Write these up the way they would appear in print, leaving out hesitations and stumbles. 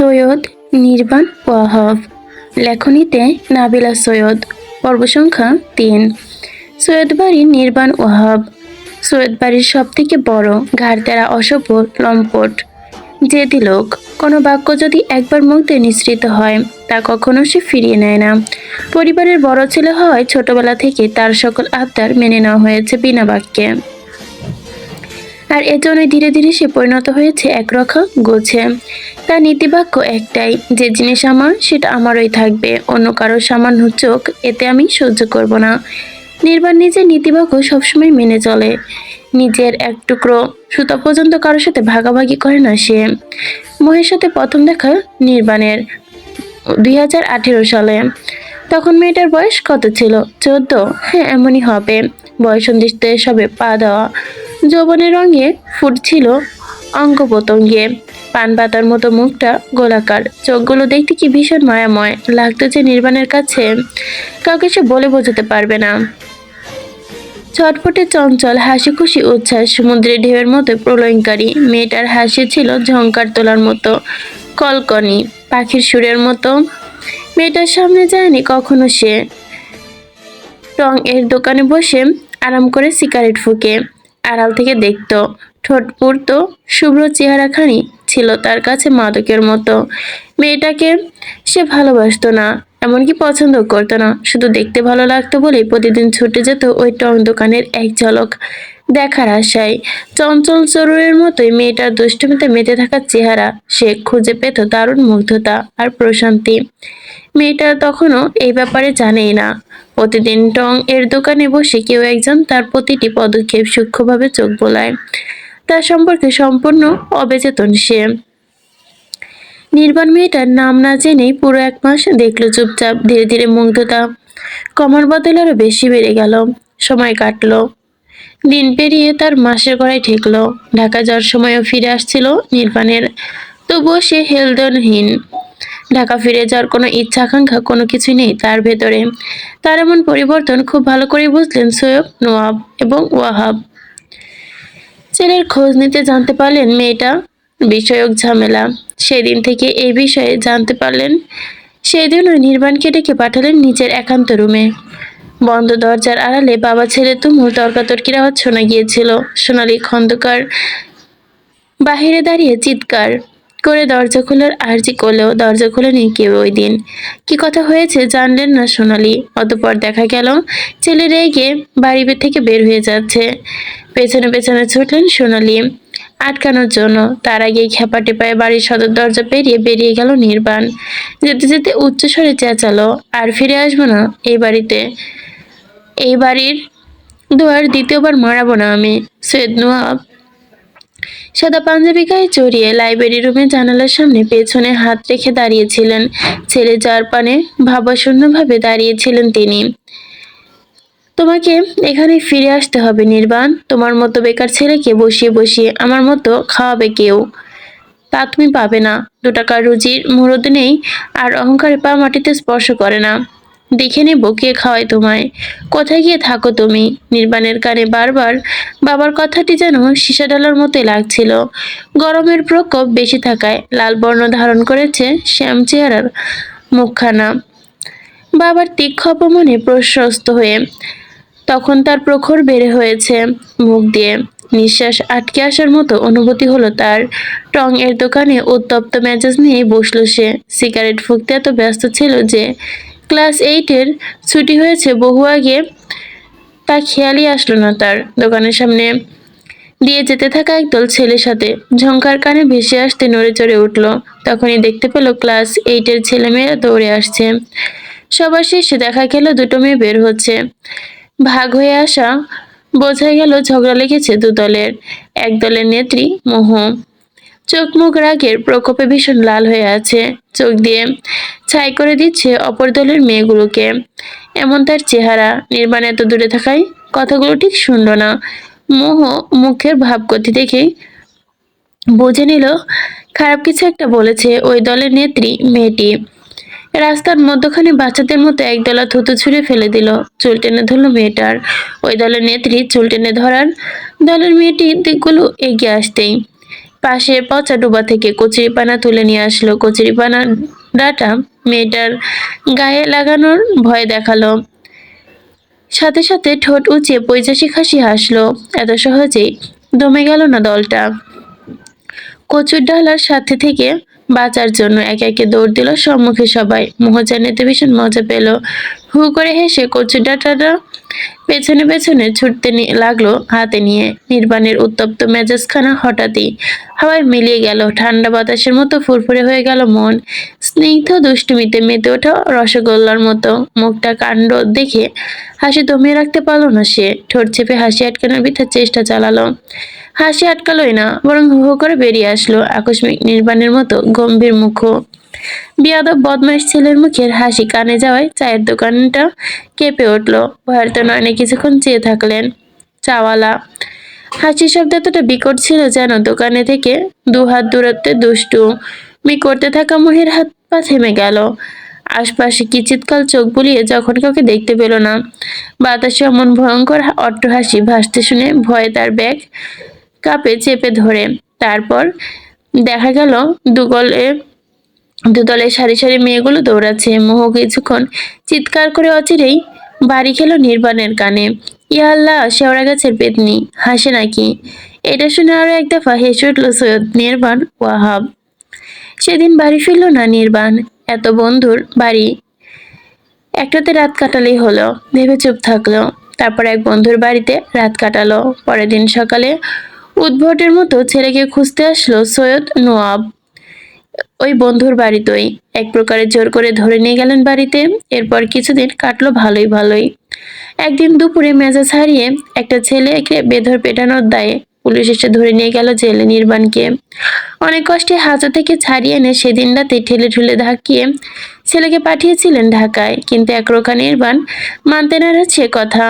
সৈয়দ নির্বাণ ওয়াহাব, লেখনীতে নাবিলা সৈয়দ, পর্ব সংখ্যা ৩। সৈয়দ বাড়ির নির্বাণ ওয়াহাব সৈয়দ বাড়ির সব থেকে বড়, ঘাড়তেরা, অসভ্য, লম্পট, জেদি লোক। কোনো বাক্য যদি একবার মুখ দিয়ে নিঃসৃত হয় তা কখনো সে ফিরিয়ে নেয় না। পরিবারের বড় ছেলে হওয়ায় ছোটবেলা থেকে তার সকল আবদার মেনে নেওয়া হয়েছে বিনা বাক্যে। আর এজন্যই ধীরে ধীরে সে পরিণত হয়েছে একরকম গোছে। তার নীতিবাক্য একটাই, যে জিনিস আমার সেটা আমারই থাকবে, অন্য কারো সামান্য চোখ এতে আমি সহ্য করব না। নির্বাণ নিজের নীতিবাক্য সবসময় মেনে চলে। নিজের এক টুকরো সুতা পর্যন্ত কারোর সাথে ভাগাভাগি করে না সে। মহের সাথে প্রথম দেখা নির্বাণের 2018 সালে। তখন মেয়েটার বয়স কত ছিল? 14? হ্যাঁ, এমনই হবে। বয়সন্ধিতে সবে পা দেওয়া, যৌবনের রঙে ফুটছিল অঙ্গ প্রত্যঙ্গে। পান পাতার মতো মুখটা গোলাকার, চোখগুলো দেখতে কি ভীষণ মায়াময় লাগতো যে নির্বাণের কাছে। কাউকে সে বলে বোঝাতে পারবে না। ছটফটে চঞ্চল, হাসি খুশি উচ্ছ্বাস, সমুদ্রের ঢেউয়ের মতো প্রলয়ঙ্কারী। মেয়েটার হাসি ছিল ঝংকার তোলার মতো কলকনি, পাখির সুরের মতো। মেয়েটার সামনে যায়নি কখনো সে। টং এর দোকানে বসে আরাম করে সিগারেট ফুঁকে আড়াল থেকে দেখত। ঠোঁট পুড়ত, শুভ্র চেহারাখানি ছিল তার কাছে মাদকের মতো। মেয়েটাকে সে ভালোবাসতো না, এমনকি পছন্দ করতো না, শুধু দেখতে ভালো লাগতো বলেই প্রতিদিন ছুটে যেত ওই টং দোকানের এক ঝলক দেখার আশায়। চঞ্চল চরুরের মতোই মেয়েটার দুষ্টুমিতে মেতে থাকা চেহারা সে খুঁজে পেত দারুণ মুগ্ধতা আর প্রশান্তি। মেয়েটা তখনও এই ব্যাপারে জানেই না। প্রতিদিন টং এর দোকানে বসে কেউ একজন তার প্রতিটি পদক্ষেপ সূক্ষ্মভাবে চোখ বোলায়। তার সম্পর্কে সম্পূর্ণ অবেচেতন সে। নির্বাণ মেয়েটার নাম না জেনেই পুরো 1 মাস দেখলো চুপচাপ। ধীরে ধীরে মুগ্ধতা কমার বদলে আরো বেশি বেড়ে গেল। সময় কাটলো, দিন পেরিয়ে তার মাসের গড়ায় ঠেকলো। ঢাকা যাওয়ার সময়ও ফিরে আসছিল নির্বাণের, তবুও সে হেলদোলহীন। ঢাকা ফিরে যাওয়ার কোনো ইচ্ছা আকাঙ্ক্ষা কোনো কিছুই নেই তার ভেতরে। তার এমন পরিবর্তন খুব ভালো করে বুঝলেন সৈয়দ নওয়াব এবং ওয়াহাব। ছেলের খোঁজ নিতে জানতে পারলেন মেয়েটা বিষয়ক ঝামেলা। সেদিন থেকে এই বিষয়ে জানতে পারলেন। সেই দিনও নির্বাণকে ডেকে পাঠালেন নিজের একান্ত রুমে। বন্ধ দরজার আড়ালে বাবা ছেলে তুমুল তর্কাতর্কির আওয়াজ শোনা গিয়েছিল। সোনালী খন্দকার বাহিরে দাঁড়িয়ে চিৎকার করে দরজা খোলার আর্জি করলেও দরজা খোলেনি কেউ ওই দিন। কি কথা হয়েছে জানলেন না সোনালী। অতঃপর দেখা গেল ছেলে রেগে বাড়ি থেকে বের হয়ে যাচ্ছে। পেছনে পেছনে ছুটলেন সোনালী আটকানোর জন্য। তার আগেই খেপা টেপায় বাড়ির সদর দরজা পেরিয়ে বেরিয়ে গেল নির্বাণ। যেতে যেতে উচ্চস্বরে চেঁচালো, আর ফিরে আসবো না এই বাড়িতে। এই বাড়ির দুয়ার দ্বিতীয়বার মারাবো না আমি। সৈয়দ নওয়াব সাদা পাঞ্জাবি গায়ে জড়িয়ে লাইব্রেরি রুমের জানালার সামনে পেছনে হাত রেখে দাঁড়িয়েছিলেন। ছেলে যার পানে ভাবাশূন্যভাবে দাঁড়িয়েছিলেন তিনি। তোমাকে এখানে ফিরে আসতে হবে নির্বাণ। তোমার মতো বেকার ছেলেকে বসিয়ে বসিয়ে আমার মতো খাওয়াবে কেউ, তা তুমি পাবে না। 2 টাকার রুজির মুরদ নেই, আর অহংকারে পা মাটিতে স্পর্শ করে না। দেখে নেবো কে খাওয়ায় তোমায়। কোথায় গিয়ে থাকো তুমি? নির্বাণের কানে বারবার বাবার কথাটি যেন সীসা ঢালার মতোই লাগছিল। গরমের প্রকোপ বেশি থাকায় লাল বর্ণ ধারণ করেছে শ্যাম চেহারার মুখখানা। বাবার তীক্ষ্ণ অপমানে প্রশস্ত হয়ে তখন তার প্রখর বেড়ে হয়েছে মুখ দিয়ে। নিঃশ্বাস আটকে আসার মতো অনুভূতি হলো তার। টং এর দোকানে উত্তপ্ত মেজাজ নিয়ে বসলো সে। সিগারেট ফুঁকতে এত ব্যস্ত ছিল যে ক্লাস 8-এর ছুটি হয়েছে বহু আগে তা খেয়ালই আসলো না তার। দোকানের সামনে দিয়ে যেতে থাকা একদল ছেলের সাথে ঝংকার কানে ভেসে আসতে নড়ে চড়ে উঠল। তখনই দেখতে পেল ক্লাস 8-এর ছেলেমেয়েরা দৌড়ে আসছে। সবার শেষে দেখা গেল 2টো মেয়ে বের হচ্ছে। ভাগ হয়ে আসা বোঝা গেল ঝগড়া লেগেছে 2 দলের। এক দলের নেত্রী মোহ, চোখ মুখ রাগের প্রকোপে ভীষণ লাল হয়ে আছে। চোখ দিয়ে ছাই করে দিচ্ছে অপর দলের মেয়েগুলোকে। এমন তার চেহারা। নির্বাণ এত দূরে থাকায় কথাগুলো ঠিক শুনল না। মোহ মুখের ভাবগতি দেখেই বুঝে নিল খারাপ কিছু একটা বলেছে ওই দলের নেত্রী মেয়েটি। রাস্তার মধ্যখানে বাচ্চাদের মতো একদলা থুতু ছুঁড়ে ফেলে দিল। চুল টেনে ধরল মেয়েটার। ওই দলের নেত্রী চুল টেনে ধরার দলের মেয়েটি দিকগুলো এগিয়ে আসতেই পাশে পচা ডোবা থেকে কচুরিপানা তুলে নিয়ে আসলো। কচুরিপানাটা মেয়েটার গায়ে লাগানোর ভয় দেখালো। সাথে সাথে ঠোঁট উঁচিয়ে পৈশাচিক হাসি হাসলো। এত সহজেই দমে গেল না দলটা। কচুর ডালার সাথে থেকে বাঁচার জন্য একে একে দৌড় দিল সম্মুখে সবাই। মোহজান এতে ভীষণ মজা পেল। হু করে হেসে কচুর ডাঁটাটা পেছনে পেছনে ছুটতে লাগলো হাতে নিয়ে। নির্বাণের উত্তপ্ত মেজাজখানা হঠাৎই হাওয়ায় মিলিয়ে গেল। ঠান্ডা বাতাসের মতো ফুরফুরে হয়ে গেল মন। স্নিগ্ধ দুষ্টুমিতে মেতে ওঠা রসগোল্লার মতো। মুখটা কাণ্ড দেখে হাসি দমিয়ে রাখতে পারল না সে। ঠোঁট চেপে হাসি আটকানোর বৃথা চেষ্টা চালালো। হাসি আটকালোই না, বরং হু হু করে বেরিয়ে আসলো আকস্মিক নির্বাণের মতো গম্ভীর মুখ। বিয়াদব বদমাইশ ছেলের মুখের হাসি কানে যাওয়ায় চায়ের দোকানটা কেঁপে উঠল। ভয়ার্ত নয়নে কিছুক্ষণ চেয়ে থাকলেন চাওয়ালা। হাসির শব্দ এতটা বিকট ছিল যেন দোকানে থেকে 2 হাত দূরত্বে দুষ্টুমি করতে থাকা মহির হাত পা থেমে গেল। আশপাশে কিচিৎকাল চোখ বুলিয়ে যখন কাউকে দেখতে পেল না। বাতাসে অমন ভয়ঙ্কর অট্টহাসি ভাসতে শুনে ভয়ে তার ব্যাগ কাপে চেপে ধরে। তারপর দেখা গেল দুদলে সারি সারি মেয়েগুলো দৌড়াচ্ছে। মোহ কিছুক্ষণ চিৎকার করে অচিরেই বাড়ি খেলো নির্বাণের কানে। ইয়া আল্লাহ, শেওড়া গাছের পেতনি হাসে নাকি? এটা শুনে আরো এক দফা হেসে উঠল সৈয়দ নির্বাণ ওয়াহাব। সেদিন বাড়ি ফিরল না নির্বাণ। এত বন্ধুর বাড়ি একটাতে রাত কাটালেই হলো ভেবে চুপ থাকলো। তারপর এক বন্ধুর বাড়িতে রাত কাটালো। পরের দিন সকালে উদ্ভটের মতো ছেলেকে খুঁজতে আসলো সৈয়দ নওয়াব ওই বন্ধুর বাড়িতেই। এক প্রকারে জোর করে ধরে নিয়ে গেলেন বাড়িতে। এরপর কিছুদিন কাটলো ভালোই ভালোই। একদিন দুপুরে মেজাজ হারিয়ে একটা ছেলেকে বেধড় পেটানোর দায়ে পুলিশ এসে ধরে নিয়ে গেল জেলে নির্বাণকে। অনেক কষ্টে হাজত থেকে ছাড়িয়ে এনে সেদিন রাতে ঠেলে ঠুলে ধাক্কিয়ে ছেলেকে পাঠিয়েছিলেন ঢাকায়। কিন্তু একরোখা নির্বাণ মানতে নারাজ সে কথা।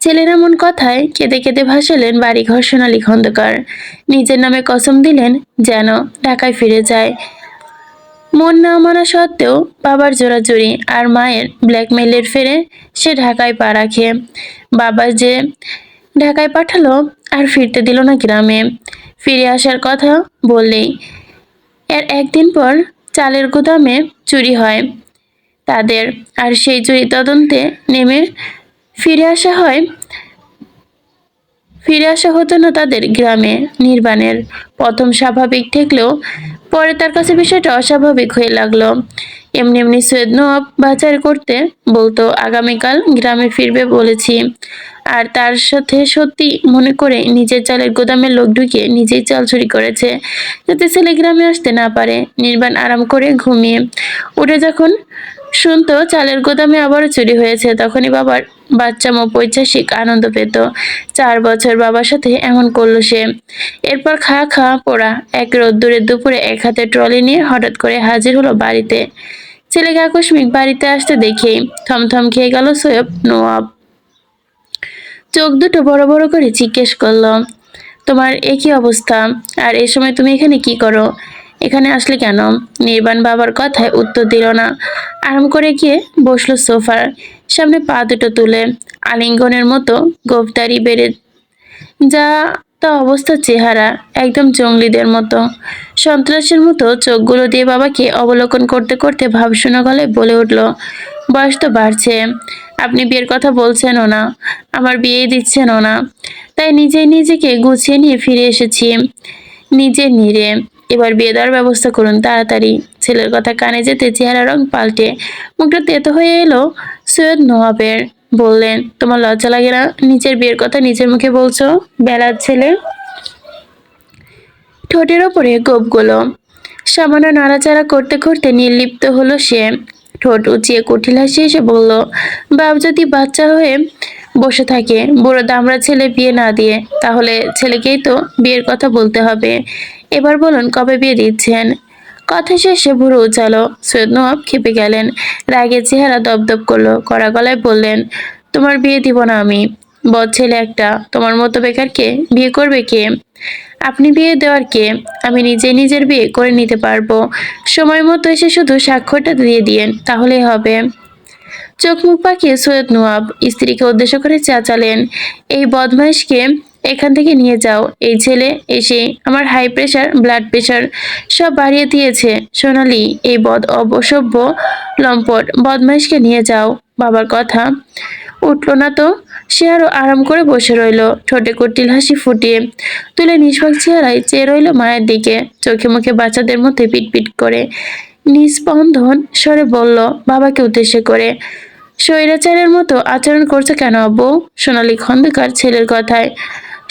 ছেলের এমন কথায় কেঁদে কেঁদে ভাসালেন বাড়িঘর সোনালী খন্দকার। নিজের নামে কসম দিলেন যেন ঢাকায় ফিরে যায়। মন না মানা সত্ত্বেও বাবার জোরাজুরি আর মায়ের ব্ল্যাকমেইলের ফেরে সে ঢাকায় পা রাখে। বাবা যে ঢাকায় পাঠালো আর ফিরতে দিল না গ্রামে। ফিরে আসার কথা বললেই এর একদিন পর চালের গুদামে চুরি হয় তাদের। আর সেই চুরি তদন্তে নেমে ফিরে আসা হতো না তাদের গ্রামে। নির্বাণের প্রথম স্বাভাবিক ঠেকলেও পরে তার কাছে বিষয়টা অস্বাভাবিক হয়ে লাগলো। এমনি এমনি সৈয়দ নওয়াব বাজার করতে বলতো আগামীকাল গ্রামে ফিরবে বলেছি। আর তার সাথে সত্যি মনে করে নিজের চালের গোদামের লোক ঢুকিয়ে নিজেই চাল চুরি করেছে, যাতে ছেলে গ্রামে আসতে না পারে। নির্বাণ আরাম করে ঘুমিয়ে উঠে যখন শুনতো চালের গোদামে আবারও চুরি হয়েছে, তখনই বাবার বাচ্চামো পৈশাসিক আনন্দ পেত। 4 বছর বাবার সাথে এমন করলো সে। এরপর খা খা পোড়া এক রোদ্দুরের দুপুরে এক হাতে ট্রলি নিয়ে হঠাৎ করে হাজির হলো বাড়িতে। ছেলেকে আকস্মিক বাড়িতে আসতে দেখেই থমথম খেয়ে গেল সৈয়দ নওয়াব। চোখ দুটো বড় বড় করে জিজ্ঞেস করলো, তোমার একই অবস্থা? আর এই সময় তুমি এখানে কি করো? এখানে আসলে কেন? নির্বাণ বাবার কথায় উত্তর দিল না। আরাম করে গিয়ে বসলো সোফার সামনে, পা দুটো তুলে। আলিঙ্গনের মতো গোফদারি বেড়ে যা তা অবস্থা, চেহারা একদম জঙ্গলিদের মতো। সন্ত্রাসের মতো চোখগুলো দিয়ে বাবাকে অবলোকন করতে করতে ভাবশূন্য গলায় বলে উঠল, বয়স তো বাড়ছে, আপনি বিয়ের কথা বলছেনও না, আমার বিয়েই দিচ্ছেনও না, তাই নিজেই নিজেকে গুছিয়ে নিয়ে ফিরে এসেছি নিজের নিরে। এবার বিয়ে দেওয়ার ব্যবস্থা করুন তাড়াতাড়ি। ছেলের কথা কানে যেতে চেহারা রং পাল্টে মুখটা তেতো হয়ে এলো সৈয়দ নওয়াবের। বললেন, তোমার লজ্জা লাগে না? নিজের বিয়ের কথা নিজের মুখে বলছো? বেলার ছেলে। ঠোঁটের ওপরে গোপগুলো সামান্য নাড়াচাড়া করতে করতে নির্লিপ্ত হলো সে। ঠোঁট উঁচিয়ে কুটিল হাসি এসে বলল, বাপ যদি বাচ্চা হয়ে বসে থাকে বুড়ো দামড়া ছেলে বিয়ে না দিয়ে, তাহলে ছেলেকেই তো বিয়ের কথা বলতে হবে। এবার বলুন কবে বিয়ে দিচ্ছেন? কথা শেষে ভুরু উচালো সৈয়দ নওয়াব। খেপে গেলেন, রাগের চেহারা দপদপ করলো। কড়া গলায় বললেন, তোমার বিয়ে দিব না আমি। বদ ছেলে একটা, তোমার মতো বেকারকে বিয়ে করবে কে? আপনি বিয়ে দেওয়ার কে? আমি নিজে নিজের বিয়ে করে নিতে পারবো। সময় মতো এসে শুধু স্বাক্ষরটা দিয়ে দিয়েন, তাহলেই হবে। চোখ মুখ পাকিয়ে সৈয়দ নওয়াব স্ত্রীকে উদ্দেশ্য করে চেঁচালেন, এই বদমাইশকে এখান থেকে নিয়ে যাও। এই ছেলে এসে আমার হাই প্রেশার, ব্লাড প্রেশার সব বাড়িয়ে দিয়েছে। সোনালি, এই অবসভ্য লম্পট বদমাইশকে নিয়ে যাও। বাবার কথা উঠল না তো। সে আরো আরাম করে বসে রইল, ঠোঁটে কুটিল হাসি ফুটিয়ে তুলে নিষ্পাপ চেহারায় চেয়ে রইল মায়ের দিকে। চোখে মুখে বাচ্চাদের মধ্যে পিটপিট করে নিস্পন্দন স্বরে বলল বাবাকে উদ্দেশ্য করে, স্বৈরাচারের মতো আচরণ করছে কেন আব্বু? সোনালী খন্দকার ছেলের কথায়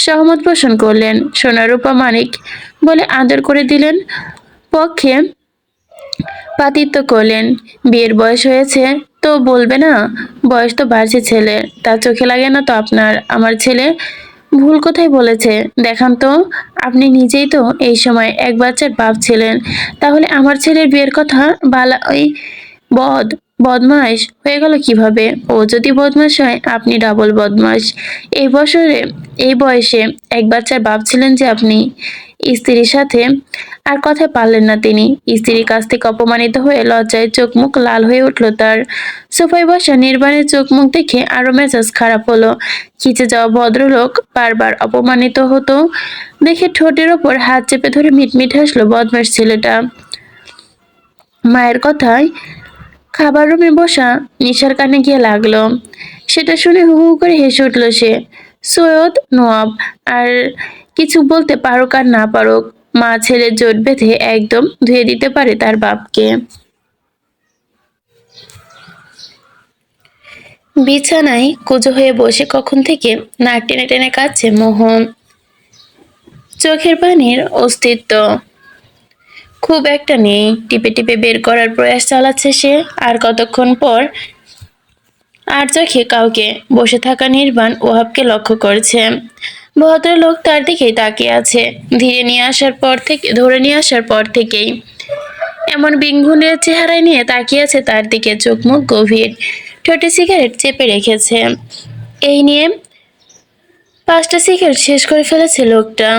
সহমত পোষণ করলেন। সোনারূপা মানিক বলে আদর করে দিলেন, পক্ষে পাতিত্ব করলেন। বিয়ের বয়স হয়েছে তো বলবে না? বয়স তো বাড়ছে ছেলের, তার চোখে লাগে না তো আপনার? আমার ছেলে ভুল কোথায় বলেছে দেখান তো। আপনি নিজেই তো এই সময় এক বাচ্চার বাপ ছিলেন, তাহলে আমার ছেলের বিয়ের কথা বালা ওই বদ বদমাস হয়ে গেল কিভাবে? ও যদি বদমাস হয়, আপনি ডাবল বদমাস। এই বছরে এই বয়সে এক বাচ্চার বাপ ছিলেন যে আপনি। স্ত্রীর সাথে আর কথা পারলেন না তিনি। স্ত্রীর কাছ থেকে অপমানিত হয়ে লজ্জায় চোখ মুখ লাল হয়ে উঠল তার। সোফায় বসা নির্বাণের চোখ মুখ দেখে আরো মেজাজ খারাপ হলো। খিচে যাওয়া ভদ্রলোক বারবার অপমানিত হতো দেখে ঠোঁটের ওপর হাত চেপে ধরে মিটমিট হাসলো বদমাস ছেলেটা। মায়ের কথায় খাবার রুমে বসা নিশার কানে গিয়ে লাগলো। সেটা শুনে হু হু করে হেসে উঠল সে। সৈয়দ নওয়াব আর কিছু বলতে পারুক আর না পারুক, মা ছেলের জোট বেঁধে একদম ধুয়ে দিতে পারে তার বাপকে। বিছানায় কুজো হয়ে বসে কখন থেকে নাক টেনে টেনে কাঁদছে মোহন। চোখের পানির অস্তিত্ব খুব একটা নেই। টিপে টিপে বের করার প্রয়াস চালাচ্ছে সে। আর কতক্ষণ পর আর চোখে কাউকে বসে থাকা নির্বাণ ওহাবকে লক্ষ্য করছে। ভদ্রলোক তার দিকেই তাকিয়ে আছে। ধরে নিয়ে আসার পর থেকেই এমন বিঙ্গুনের চেহারায় নিয়ে তাকিয়ে আছে তার দিকে, চোখ মুখ গভীর, ঠোঁটে সিগারেট চেপে রেখেছে। এই নিয়ে 5টা সিগারেট শেষ করে ফেলেছে লোকটা।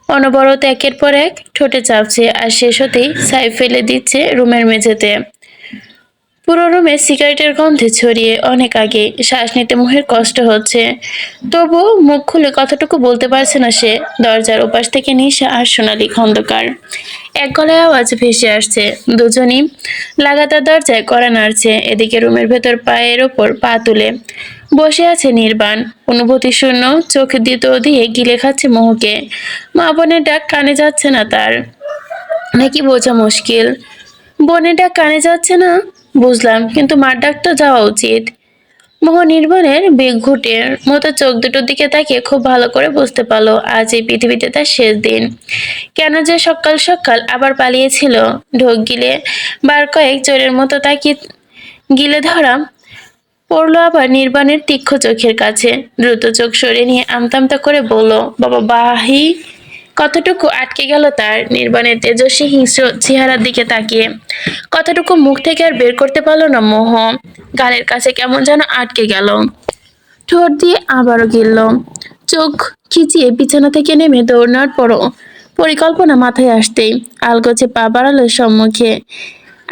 অনবরত একের পর এক ঠোঁটে চাপছে, আর শেষ হতেই ছাই ফেলে দিচ্ছে রুমের মেঝেতে। পুরো রুমে সিগারেটের গন্ধে ছড়িয়ে অনেক আগে। শ্বাস নিতে মুখের কষ্ট হচ্ছে, তবু মুখ খুলে কতটুকু বলতে পারছে না সে। দরজার ওপাশ থেকে নিশা আর সোনালী খন্দকার এক গলায় আওয়াজ ভেসে আসছে। দুজনই লাগাতার দরজায় কড়া নাড়ছে। এদিকে রুমের ভেতর পায়ের ওপর পা তুলে বসে আছে নির্বাণ, অনুভূতি শূন্য চোখ দিয়ে গিলে খাচ্ছে মোহকে। মা বোনের ডাক কানে যাচ্ছে না তার, নাকি বোঝা মুশকিল। বোনের ডাক কানে যাচ্ছে না বুঝলাম, কিন্তু মার ডাক তো যাওয়া উচিত। মোহ নির্বাণের বেঘুটের মতো চোখ দুটোর দিকে তাকিয়ে খুব ভালো করে বুঝতে পারলো আজ এই পৃথিবীতে তার শেষ দিন। কেন যে সকাল সকাল আবার পালিয়েছিল। ঢোক গিলে বার কয়েক চোরের মতো তাকিয়ে গিলে ধরা পড়লো আবার নির্বাণের তীক্ষ্ণ চোখের কাছে। দ্রুত চোখ সরিয়ে নিয়ে আমতামতা করে বলল, বাবা বাহি। কতটুকু আটকে গেল তার নির্বাণের তেজস্বী হিংস্র চেহারার দিকে তাকিয়ে। কতটুকু মুখ থেকে আর বের করতে পারলো না মোহ। গালের কাছে কেমন যেন আটকে গেল। ঠোঁট দিয়ে আবারও গিলল। চোখ খিচিয়ে বিছানা থেকে নেমে দৌড়ানোর পরও পরিকল্পনা মাথায় আসতেই আলগোছে পা বাড়ালো সম্মুখে।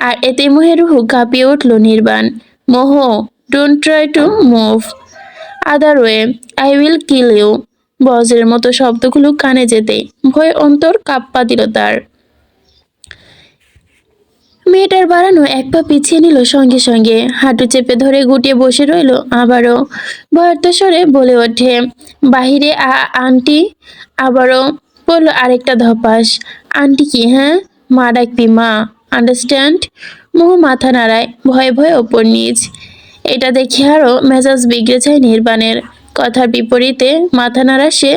আর এতে মোহের রুহু কাঁপিয়ে উঠল নির্বাণ। মোহ, don't try to move, other way I will kill you. বজ্রের মতো শব্দগুলো কানে যেতে ভয়ে অন্তর কাঁপা দিল তার। মেয়েটার বাড়ানো এক পা পিছিয়ে নিল সঙ্গে সঙ্গে, হাঁটু চেপে ধরে গুটিয়ে বসে রইল। আবারও ভয়ার্ত স্বরে বলে ওঠে, বাহিরে আন্টি। আবারও পড়ল আরেকটা ধপাস। আন্টি কি? হ্যাঁ, মা ডাকবি, মা, আন্ডারস্ট্যান্ড? মোহ মাথা নাড়ায়, ভয়ে ভয়ে ওপর নিচ। এটা দেখে আরো মেজাজ বিগড়ে যায় নির্বাণের। কথার বিপরীতে মাথা নাড়া সে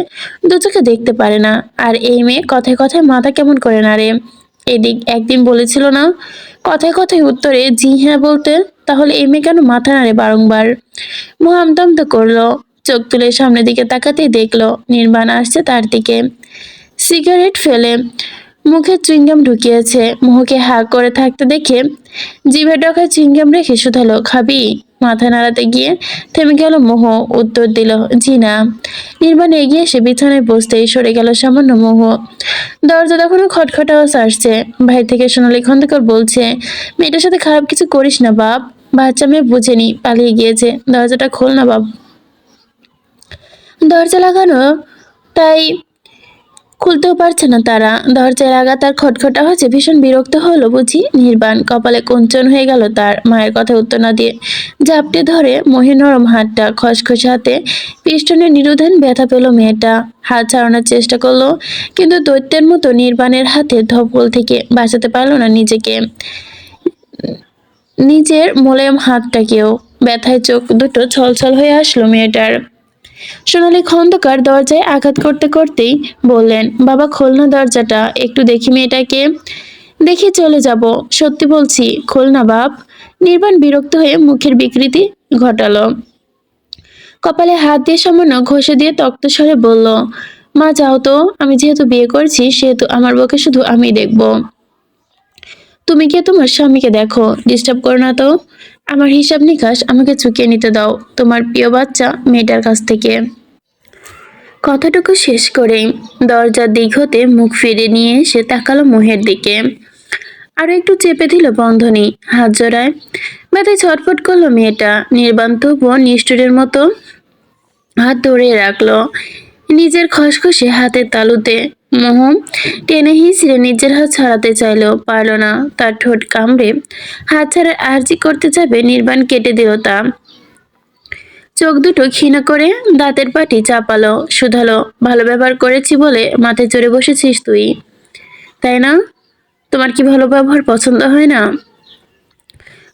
দু চোখে দেখতে পারে না। আর এই মেয়ে কথায় কথায় মাথা কেমন করে নাড়ে। একদিন বলেছিল না কথায় কথায় উত্তরে জি হ্যাঁ বলতে, তাহলে এই মেয়ে কেন মাথা নাড়ে বারংবার? মোহ আমতামতো করলো। চোখ তুলে সামনের দিকে তাকাতেই দেখলো নির্বাণ আসছে তার দিকে, সিগারেট ফেলে মুখে চুইংগাম ঢুকিয়েছে। মোহকে হা করে থাকতে দেখে জিভের ডগায় চুইংগাম রেখে শুধালো, খাবি? মাথা নাড়াতে গিয়ে থেমে গেল মোহ, উত্তর দিল জি না। নির্বাণ এগিয়ে এসে বিছানায় বসতেই সরে গেল সামান্য মোহ। দরজা তখনও খটখট আওয়াজ আসছে। বাইরে থেকে সোনালী খন্দকার বলছে, মেয়েটার সাথে খারাপ কিছু করিস না বাপ, বাচ্চা মেয়ে বুঝেনি, পালিয়ে গিয়েছে, দরজাটা খোল না বাপ। দরজা লাগানো তাই খুলতেও পারছে না তারা। দরজার আঘাত আর খটখটা হচ্ছে, ভীষণ বিরক্ত হলো বুঝি নির্বাণ। কপালে কুঞ্চন হয়ে গেল তার। মায়ের কথা উত্তর না দিয়ে ঝাপটে ধরে মহির নরম হাতটা। খসখসে হাতে পিস্টনের নিরুধান ব্যথা পেল মেয়েটা। হাত ছাড়ানোর চেষ্টা করলো, কিন্তু দৈত্যের মতো নির্বাণের হাতে ধবল থেকে বাঁচাতে পারলো না নিজেকে, নিজের মোলায়েম হাতটাকেও। ব্যথায় চোখ দুটো ছলছল হয়ে আসলো মেয়েটার। সোনালী খন্দকার দরজায় আঘাত করতে করতেই বললেন, বাবা খোল না দরজাটা, একটু দেখি মেয়েটাকে। দেখে চলে যাব, সত্যি বলছি, খোল না বাপ। নির্বাণ বিরক্ত হয়ে মুখের বিকৃতি ঘটালো। কপালে হাত দিয়ে সামান্য ঘষে দিয়ে তক্ত স্বরে বলল, মা যাও তো, আমি যেহেতু বিয়ে করছি সেহেতু আমার বউকে শুধু আমি দেখব। তুমি গিয়ে তোমার স্বামীকে দেখো, ডিস্টার্ব করো না তো। আমার হিসাব নিকাশ আমাকে চুকিয়ে নিতে দাও তোমার প্রিয় বাচ্চা মেয়েটার কাছ থেকে। কথাটুকু শেষ করেই দরজার দিক হতে মুখ ফিরে নিয়ে সে তাকালো মোহের দিকে। আরো একটু চেপে দিল বন্ধনী, হাত জোড়ায়। ব্যথায় ছটফট করলো মেয়েটা। নির্বাণ তবুও নিষ্ঠুরের মতো হাত ধরে রাখলো নিজের খসখসে হাতের তালুতে। মোহ টেনে হিঁচড়ে নিজের হাত ছাড়াতে চাইলেও পারল না। তার ঠোঁট কামড়ে হাত ছাড়ার আর্জি করতে যাবে, নির্বাণ কেটে দিল তা। চোখ দুটো ক্ষীণ করে দাঁতের পাটি চাপালো, শুধালো, ভালো ব্যবহার করেছি বলে মাথায় চড়ে বসেছিস তুই, তাই না? তোমার কি ভালো ব্যবহার পছন্দ হয় না?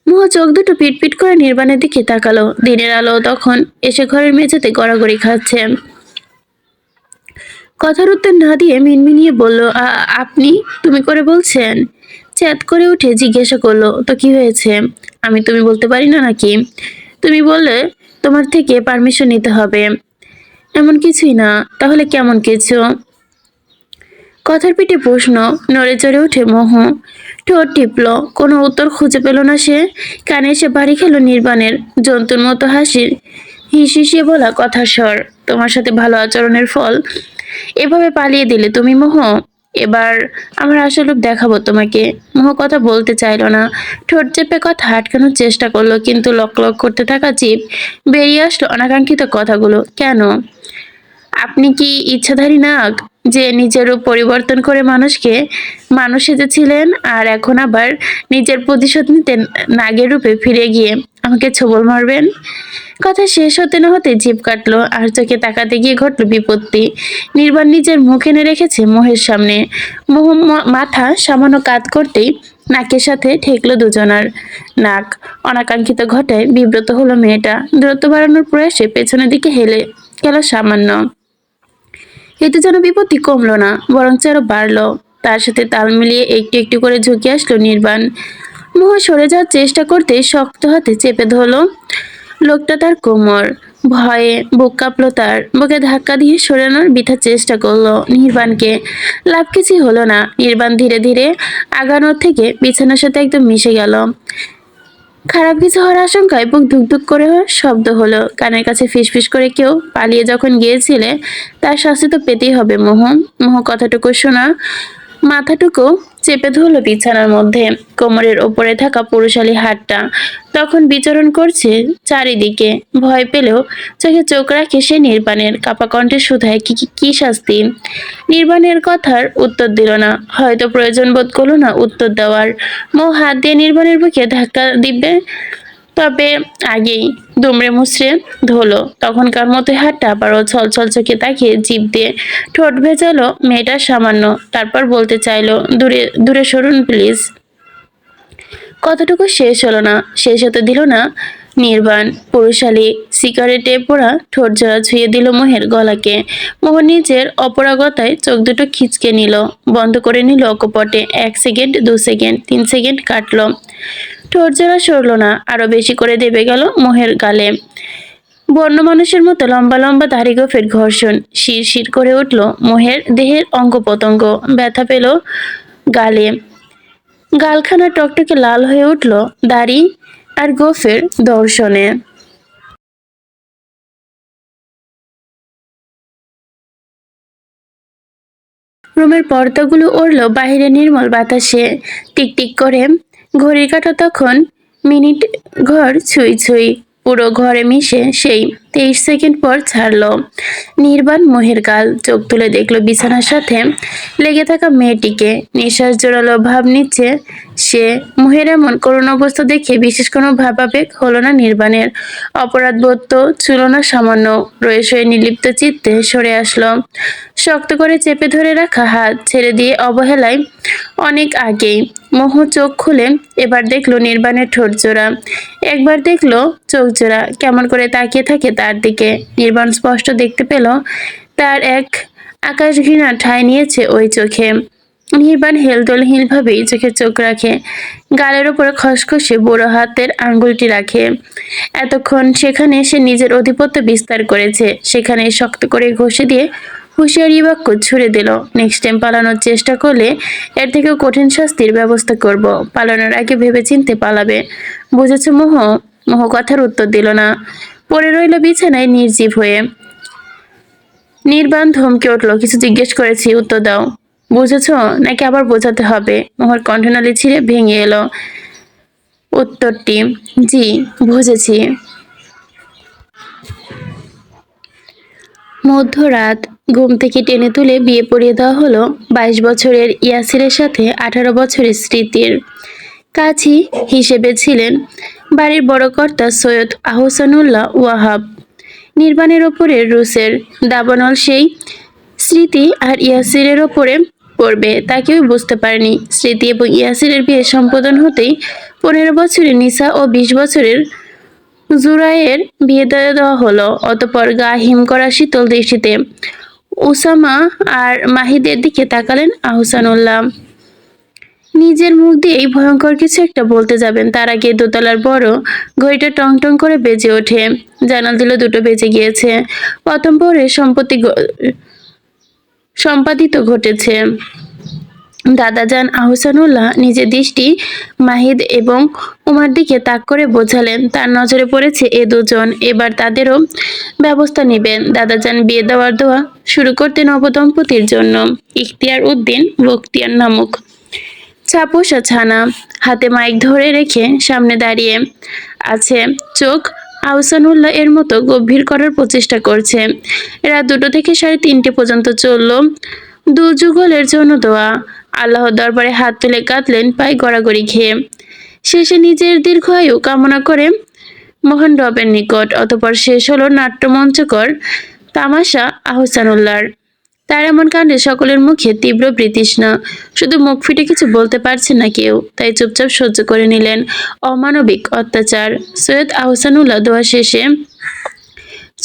মোহ চোখ দুটো পিটপিট করে নির্বাণের দিকে তাকালো। দিনের আলো তখন এসে ঘরের মেঝেতে গড়াগড়ি খাচ্ছে। কথার উত্তর না দিয়ে মিনমিনিয়ে বলল, আপনি তুমি করে বলছেন?" চ্যাত করে উঠে জিজ্ঞাসা করলো, তো কি হয়েছে? আমি তুমি বলতে পারি না নাকি? তুমি বললে তোমার থেকে পারমিশন নিতে হবে। এমন কিছুই না। তাহলে কেমন কিছু? কথার পিঠে প্রশ্ন। নড়ে চড়ে উঠে মোহ। ঠোঁট টিপল, কোনো উত্তর খুঁজে পেল না সে। কানে এসে বাড়ি খেলো নির্বাণের জন্তুর মতো হাসির হিসিয়ে বলা কথার স্বর, তোমার সাথে ভালো আচরণের ফল এভাবে পালিয়ে দিলে তুমি মোহ। এবার আমার আসল রূপ দেখাবো তোমাকে। মোহ কথা বলতে চাইলো না, ঠোঁট চেপে কথা আটকানোর চেষ্টা করলো, কিন্তু লক লক করতে থাকা জিভ বেরিয়ে আসলো অনাকাঙ্ক্ষিত কথাগুলো। কেন? আপনি কি ইচ্ছাধারী নাগ, যে নিজের রূপ পরিবর্তন করে মানুষকে মানুষ সেজেছিলেন, আর এখন আবার নিজের প্রতিশোধ নিতে নাগের রূপে ফিরে গিয়ে আমাকে ছোবল মারবেন? কথা শেষ হতে না হতে জিভ কাটলো, আর চোখে তাকাতে গিয়ে ঘটলো বিপত্তি। নির্বাণ নিজের মুখ এনে রেখেছে মোহের সামনে। মোহ মাথা সামান্য কাত করতেই নাকের সাথে ঠেকলো দুজনার নাক। অনাকাঙ্ক্ষিত ঘটায় বিব্রত হলো মেয়েটা। দূরত্ব বাড়ানোর প্রয়াসে পেছনের দিকে হেলে গেল সামান্য। এতে যেন বিপত্তি কমলো না, বরং আরো বাড়লো। তার সাথে তাল মিলিয়ে একটু একটু করে ঝুঁকে আসলো নির্বাণ। মোহ সরে যাওয়ার চেষ্টা করতে শক্ত হাতে চেপে ধরলো লোকটা তার কোমর। ভয়ে বুক কাঁপলো তার। বুকে ধাক্কা দিয়ে সরানোর বৃথা চেষ্টা করলো নির্বাণকে। লাভ কিছুই হলো না। নির্বাণ ধীরে ধীরে আগানোর থেকে বিছানার সাথে একদম মিশে গেল। খারাপ কিছু হওয়ার আশঙ্কায় বুক ধুকধুক করে শব্দ হলো। কানের কাছে ফিসফিস করে, কেউ পালিয়ে যখন গিয়েছিলে তার শাস্তি তো পেতেই হবে মোহ। মোহ কথাটুকু শোনা মাথাটুকু চেপে ধরলো বিছানার মধ্যে। কোমরের ওপরে থাকা পুরুষালী হাতটা তখন বিচরণ করছে চারিদিকে। ভয় পেলেও চোখে চোখ রাখে সে নির্বাণের। কাপা কণ্ঠে শুধায়, কি শাস্তি? নির্বাণের কথার উত্তর দিল না, হয়তো প্রয়োজন বোধ করলো না উত্তর দেওয়ার। মোহ হাত দিয়ে নির্বাণের বুকে ধাক্কা দিবে, তবে আগেই দুমড়ে মুচড়ে ধরলো। তখনকার মতো হাতটা আবারও ছলছল চোখে তাকিয়ে জিভ দিয়ে ঠোঁট ভেজালো মেয়েটার সামান্য। তারপর বলতে চাইলো, দূরে দূরে সরুন প্লিজ। কতটুকু শেষ হলো না, শেষ হতে দিল না নির্বাণ। পুরুষালী সিগারেটে পোড়া ঠোঁট জোড়া ছুঁয়ে দিল মোহের গলাকে। মোহ নিজের অপরাগতায় চোখ দুটো খিচকে নিল, বন্ধ করে নিল অকপটে। 1 সেকেন্ড, 2 সেকেন্ড, 3 সেকেন্ড কাটলো। ঠোঁট জোড়া সরল না, আরো বেশি করে দেবে গেল মোহের গালে। বন্য মানুষের মতো লম্বা লম্বা দাড়ি গোফের ঘর্ষণ। শির শির করে উঠল মোহের দেহের অঙ্গ পতঙ্গ। ব্যথা পেল গালে। গালখানা টকটকে লাল হয়ে উঠল দাড়ি আর গোফের দর্শনে। রুমের পর্দাগুলো উড়ল বাহিরে নির্মল বাতাসে। টিকটিক করে ঘড়ির কাঁটা তখন মিনিট ঘর ছুঁই ছুঁই। পুরো ঘরে মিশে সেই 23 সেকেন্ড পর ছাড়লো। নির্বাণ মোহের গাল চোখ তুলে দেখলো বিছানার সাথে লেগে থাকা মেয়েটিকে। নিঃশ্বাস জোরালো ভাব নিচ্ছে সে। মোহের এমন করুণ অবস্থা দেখে বিশেষ কোনো ভাবাবেগ হলো না নির্বাণের। অপরাধ বোধ তো ছিল না সামান্য। রয়ে সয়ে নির্লিপ্ত চিত্তে সরে আসলো। শক্ত করে চেপে ধরে রাখা হাত ছেড়ে দিয়ে অবহেলায় অনেক আগেই মোহ চোখ খুলে এবার দেখলো নির্বাণের ঠোঁট জোড়া। একবার দেখলো চোখ জোড়া কেমন করে তাকিয়ে থাকে তার দিকে। নির্বাণ স্পষ্ট দেখতে পেল তার এক আকাশ ঘৃণা ঠাঁই নিয়েছে ওই চোখে। নির্বাণ হেলদোলহীনভাবেই চোখে চোখ রাখে, গালের ওপরে খসখসে বুড়ো হাতের আঙ্গুলটি রাখে। এতক্ষণ সেখানে সে নিজের আধিপত্য বিস্তার করেছে, সেখানে শক্ত করে ঘষে দিয়ে হুঁশিয়ারি বাক্য ছুড়ে দিল, নেক্সট টাইম পালানোর চেষ্টা করলে এর থেকেও কঠিন শাস্তির ব্যবস্থা করব। পালানোর আগে ভেবেচিন্তে পালাবে, বুঝেছ মোহ? মোহ কথার উত্তর দিল না, পড়ে রইল বিছানায় নির্জীব হয়ে। নির্বাণ ধমকে উঠল, কিছু জিজ্ঞেস করেছি, উত্তর দাও। বুঝেছ নাকি আবার বোঝাতে হবে? মোহর কণ্ঠনালী ছিঁড়ে ভেঙে এলো উত্তরটি, জি বুঝেছি। মধ্যরাত ঘুম থেকে টেনে তুলে বিয়ে পড়িয়ে দেওয়া হলো 22 বছরের ইয়াসিরের সাথে 18 বছরের স্মৃতির। কাজী হিসেবে ছিলেন বাড়ির বড় কর্তা সৈয়দ আহসানুল্লাহ ওয়াহাব। নির্বাণের ওপরে রুসের দাবানল সেই স্মৃতি আর ইয়াসিরের ওপরে পড়বে তা কেউ বুঝতে পারেনি। স্মৃতি এবং ইয়াসিরের বিয়ে সম্পাদন হতেই 15 বছরের নিসা ও 20 বছরের জুরায়ের বিয়ে দেওয়া হলো। অতঃপর গা হিম করা শীতল দৃষ্টিতে উসামা আর মাহিদের দিকে তাকালেন আহসানুল্লাহ। নিজের মুখ দিয়েই ভয়ঙ্কর কিছু একটা বলতে যাবেন, তার আগে দোতলার বড় ঘড়িটা টং টং করে বেজে ওঠে। জানাল দিল 2টো বেজে গিয়েছে। প্রথম পরে সম্পাদিত ঘটেছে। দাদাজান আহসানুল্লাহ নিজের দৃষ্টি মাহিদ এবং উমার দিকে তাক করে বোঝালেন তার নজরে পড়েছে এ দুজন, এবার তাদেরও ব্যবস্থা নেবেন। দাদাজান বিয়ে দেওয়ার দোয়া শুরু করতে নবদম্পতির জন্য। ইখতিয়ার উদ্দিন বখতিয়ার নামক ছাপোষা ছানা হাতে মাইক ধরে রেখে সামনে দাঁড়িয়ে আছে, চোখ আহসানুল্লাহ এর মতো গভীর করার প্রচেষ্টা করছে। রাত 2টো থেকে 3:30 পর্যন্ত চলল দু যুগলের জন্য দোয়া। আল্লাহর দরবারে হাত তুলে কাঁদলেন পায়ে গড়াগড়ি খেয়ে। শেষে নিজের দীর্ঘায়ু কামনা করে মহান রবের নিকট। অতঃপর শেষ হলো নাট্যমঞ্চকর তামাশা আহসানুল্লাহর। তার এমন কাণ্ডে সকলের মুখে তীব্র বিতৃষ্ণা, শুধু মুখ ফিটে কিছু বলতে পারছে না কেউ, তাই চুপচাপ সহ্য করে নিলেন অমানবিক অত্যাচার। সৈয়দ আহসানুল্লাহ দোয়া শেষে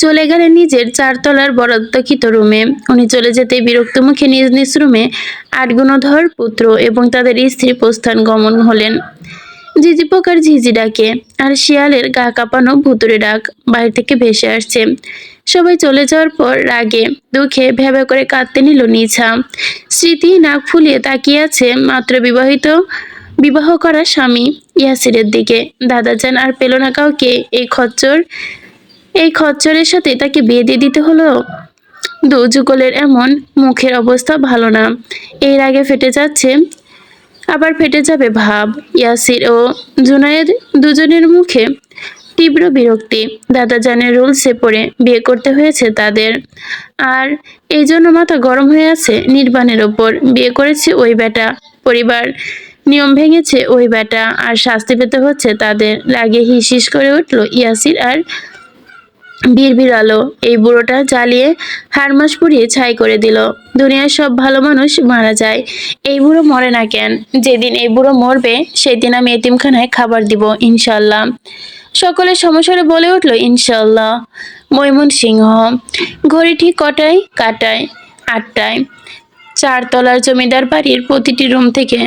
চলে গেলেন নিজের 4 তলার বরাদ্দকৃত রুমে। উনি চলে যেতেই বিরক্ত মুখে নিজ নিজ রুমে 8 গুণধর পুত্র এবং তাদের স্ত্রী প্রস্থান গমন হলেন। ঝিঝি পোকার ঝিঝি ডাকে আর শিয়ালের গা কাঁপানো ভুতুড়ে ডাক বাইরে থেকে ভেসে আসছে। সবাই চলে যাওয়ার পর রাগে দুঃখে ভেবে করে কাঁদতে নিল নিছা। স্মৃতি নাক ফুলিয়ে তাকিয়ে আছে মাত্র বিবাহ করা স্বামী ইয়াসিরের দিকে। দাদাজান আর পেল না কাউকে, এই খচ্চরের সাথে তাকে বিয়ে দিয়ে দিতে হলো। দু যুগলের এমন মুখের অবস্থা ভালো না। এর আগে ফেটে যাচ্ছে, আবার ফেটে যাবে ভাব। ইয়াসির ও জুনায়েদ দুজনের মুখে তীব্র বিরক্তি। দাদাজানের রুলসে পড়ে বিয়ে করতে হয়েছে তাদের, আর এই জন্য মাথা গরম হয়ে আছে নির্বাণের ওপর। বিয়ে করেছে ওই বেটা, পরিবার নিয়ম ভেঙেছে ওই বেটা, আর শাস্তি পেতে হচ্ছে তাদের। রাগে হিস হিস করে উঠল ইয়াসির আর বিড়বিড়ালো, এই বুড়োটা জ্বালিয়ে হাড়মাস পুড়িয়ে ছাই করে দিল। দুনিয়ার সব ভালো মানুষ মারা যায়, এই বুড়ো মরে না কেন? যেদিন এই বুড়ো মরবে সেদিন আমি এতিমখানায় খাবার দিব ইনশাল্লাহ। সকলের সমস্যারে বলে উঠল ইনশাল্লাহ। ময়মনসিংহ। ঘড়ি ঠিক কটায় কাটায় 8টায়। 4 তলার জমিদার বাড়ির প্রতিটি রুম থেকে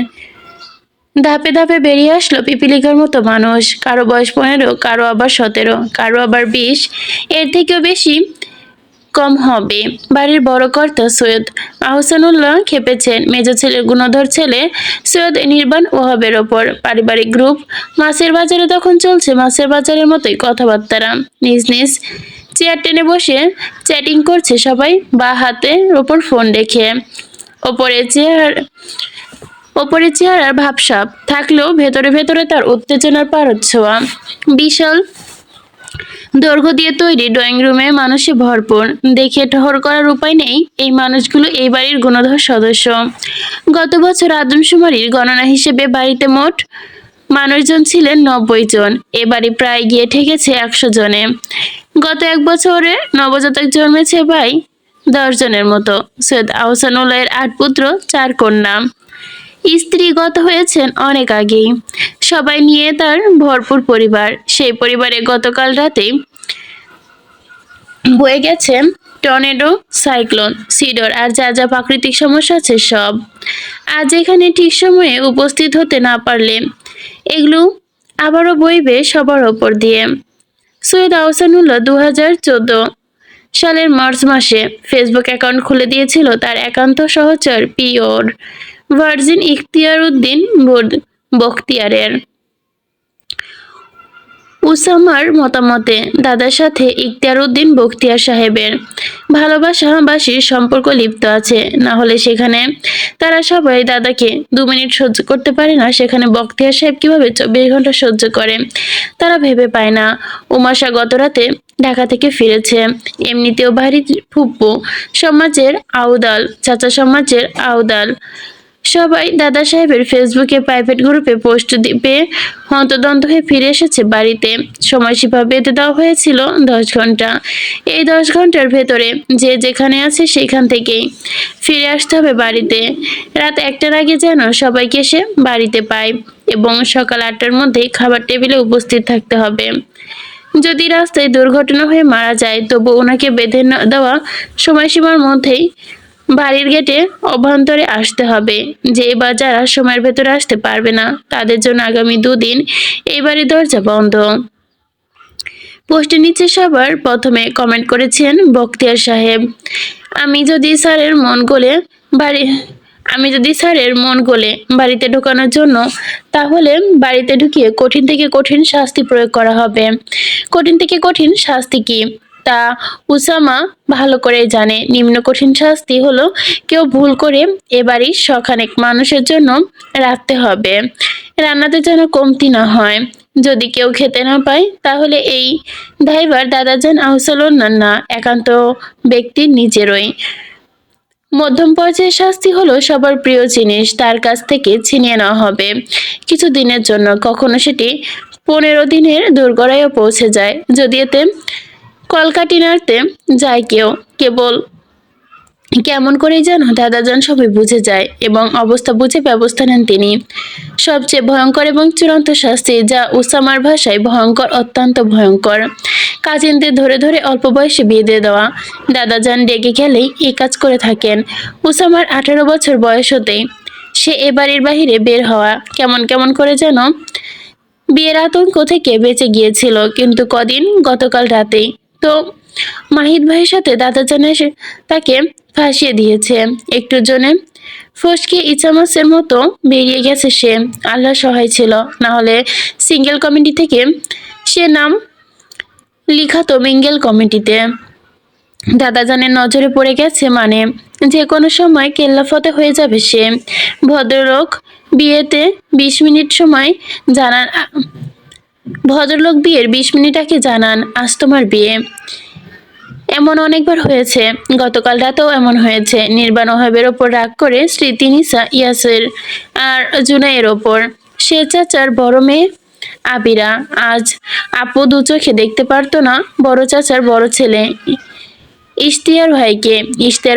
ধাপে ধাপে বেরিয়ে আসলো পিপিলিকার মতো মানুষ। কারো বয়স 15, কারো আবার 17, কারো আবার 20, এর থেকেও বেশি কম হবে। বাড়ির বড় কর্তা সৈয়দ আহসানুল্লাহ খেপেছেন মেজ ছেলের গুণধর ছেলে সৈয়দ নির্বাণ ওয়াহাবের ওপর। পারিবারিক গ্রুপ মাছের বাজারে তখন চলছে মাছের বাজারের মতোই কথাবার্তারা। নিজ নিজ চেয়ার টেনে বসে চ্যাটিং করছে সবাই, বা হাতের ওপর ফোন রেখে। ওপরে চেহারার ভাবসাব থাকলেও ভেতরে ভেতরে তার উত্তেজনার পারদ ছোঁয়া। বিশাল দৈর্ঘ্য দিয়ে তৈরি ড্রয়িং রুমে মানুষে ভরপুর। দেখে ঠহর করার উপায় নেই, এই মানুষগুলো এই বাড়ির গুণধর সদস্য। গত বছর আদমশুমারির গণনা হিসেবে বাড়িতে মোট মানুষজন ছিলেন 90 জন। এ বাড়ি প্রায় গিয়ে ঠেকেছে 100 জনে। গত 1 বছরে নবজাতক জন্মেছে প্রায় 10 জনের মতো। সৈয়দ আহসানুল্লাহের 8 পুত্র 4 কন্যা। স্ত্রী গত হয়েছেন অনেক আগেই। সবাই নিয়ে তার ভরপুর পরিবার। সেই পরিবারে গতকাল রাতে বয়ে গেছে টর্নেডো, সাইক্লোন, সিডর আর যা যা প্রাকৃতিক সমস্যা আছে সব। আজ এখানে ঠিক সময়ে উপস্থিত হতে না পারলে এগুলো আবারও বইবে সবার ওপর দিয়ে। সৈয়দ আহসানুল্লাহ 2014 সালের মার্চ মাসে ফেসবুক অ্যাকাউন্ট খুলে দিয়েছিল তার একান্ত সহচর পিওর ভার্জিন ইখতিয়ার উদ্দিন বখতিয়ারের। উসামার মতামতে দাদার সাথে ইখতিয়ার উদ্দিন বখতিয়ার সাহেবের ভালোবাসাবাসির সম্পর্ক লিপ্ত আছে। না হলে সেখানে তারা সবাই দাদাকে 2 মিনিট সহ্য করতে পারে না, সেখানে বখতিয়ার সাহেব কিভাবে 24 ঘন্টা সহ্য করে তারা ভেবে পায় না। উমাশা গত রাতে ঢাকা থেকে ফিরেছে। এমনিতেও বাড়ির ফুপ্পু সমাজের আউদাল, চাচা সমাজের আউদাল সবাই দাদা সাহেবের ফেসবুকে প্রাইভেট গ্রুপে পোস্ট পেয়ে হন্তদন্ত হয়ে ফিরে এসেছে বাড়িতে। সময়সীমা বেঁধে দেওয়া হয়েছিল 10 ঘন্টা। এই 10 ঘন্টার ভেতরে যে যেখানে আছে সেখান থেকেই ফিরে আসতে হবে বাড়িতে। রাত 1টার আগে যেন সবাইকে এসে বাড়িতে পায় এবং সকাল 8টার মধ্যেই খাবার টেবিলে উপস্থিত থাকতে হবে। যদি রাস্তায় দুর্ঘটনা হয়ে মারা যায় তবু ওনাকে বেঁধে দেওয়া সময়সীমার মধ্যেই বাড়ির গেটে অভ্যন্তরে আসতে হবে। যে বা যারা সময়ের ভেতরে আসতে পারবে না তাদের জন্য আগামী 2 দিন এই বাড়ির দরজা বন্ধ। পোস্টের নিচে সবার প্রথমে কমেন্ট করেছেন বখতিয়ার সাহেব। আমি যদি স্যারের মন গলে বাড়িতে ঢোকানোর জন্য, তাহলে বাড়িতে ঢুকিয়ে কঠিন থেকে কঠিন শাস্তি প্রয়োগ করা হবে। কঠিন থেকে কঠিন শাস্তি কি তা উসামা ভালো করে জানে। নিম্ন কঠিন শাস্তি হলো কেউ ভুল করে এ বাড়ির শখানেক মানুষের জন্য রাখতে হবে, রান্নাতে যেন কমতি না হয়। যদি কেউ খেতে না পায় তাহলে এই দায়ভার দাদাজান আহসানুল্লাহর না, একান্ত ব্যক্তির নিজেরই। মধ্যম পর্যায়ের শাস্তি হলো সবার প্রিয় জিনিস তার কাছ থেকে ছিনিয়ে নেওয়া হবে কিছু দিনের জন্য, কখনো সেটি 15 দিনের দোরগোড়ায়ও পৌঁছে যায়। যদি এতে কলকাঠি নাড়তে যায় কেউ, কেবল কেমন করেই যেন দাদাজান সবই বুঝে যায় এবং অবস্থা বুঝে ব্যবস্থা নেন তিনি। সবচেয়ে ভয়ঙ্কর এবং চূড়ান্ত শাস্তি, যা উসামার ভাষায় ভয়ঙ্কর, অত্যন্ত ভয়ঙ্কর, কাজিনদের ধরে ধরে অল্প বয়সে বিয়ে দিয়ে দেওয়া। দাদাজান ডেকে গেলেই এই কাজ করে থাকেন। উসামার 18 বছর বয়স হতেই সে এ বাড়ির বাহিরে বের হওয়া কেমন কেমন করে যেন বিয়ের আতঙ্ক থেকে বেঁচে গিয়েছিল। কিন্তু গতকাল রাতেই তো মাহিদ ভাইয়ের সাথে দাদাজান এসে তাকে ফাঁসিয়ে দিয়েছে। একটুর জন্য ফসকে ইচামাসের মতো বেরিয়ে গেছে সে। আল্লাহ সহায় ছিল, না হলে সিঙ্গেল কমিটি থেকে সে নাম লিখাতো মিঙ্গেল কমিটিতে। দাদাজানের নজরে পড়ে গেছে মানে যে কোনো সময় কেল্লাফতে হয়ে যাবে সে। ভদ্রলোক বিয়েতে 20 মিনিট সময় জানান ভদ্রলোক বিয়ের 20 মিনিট আগে জানান আজ তোমার বিয়ে। এমন অনেকবার হয়েছে, গতকাল রাতেও এমন হয়েছে। নির্বাণ ওহাবের ওপর রাগ করে স্মৃতি নিসা, ইয়াসের আর জুনাইয়ের ওপর। সে চাচার বড় মেয়ে আবিরা। আজ আপু দু চোখে দেখতে পারতো না বড় চাচার বড় ছেলে ইশতিয়ার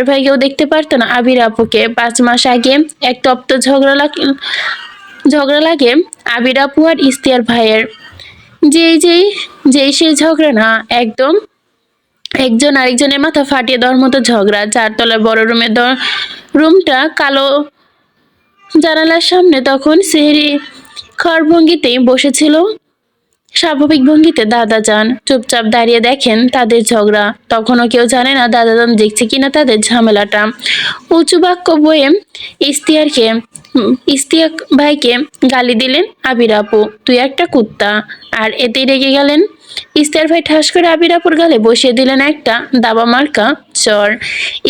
ভাইকেও দেখতে পারতো না আবির আপুকে। 5 মাস আগে এক তপ্ত ঝগড়া লাগে আবির আপু আর ইশতিয়ার ভাইয়ের। যেই সেই ঝগড়া না, একদম একজন আরেকজনের মাথা ফাটিয়ে দেওয়ার মতো ঝগড়া। 4 তলার বড় রুমটা কালো, জানালার সামনে তখন সেহরি খাওয়ার ভঙ্গিতেই বসেছিল স্বাভাবিক ভঙ্গিতে দাদাজান। চুপচাপ দাঁড়িয়ে দেখেন তাদের ঝগড়া। তখনও কেউ জানে না দাদাজান দেখছে কিনা তাদের ঝামেলাটা। উঁচু বাক্য বয়ে ইশতিয়াক ভাইকে গালি দিলেন আবির আপু, তুই একটা কুত্তা। আর এতেই রেগে গেলেন ইস্তার ভাই ঠাস করে আবির আপুর গালে বসিয়ে দিলেন একটা দাবা মার্কা চর।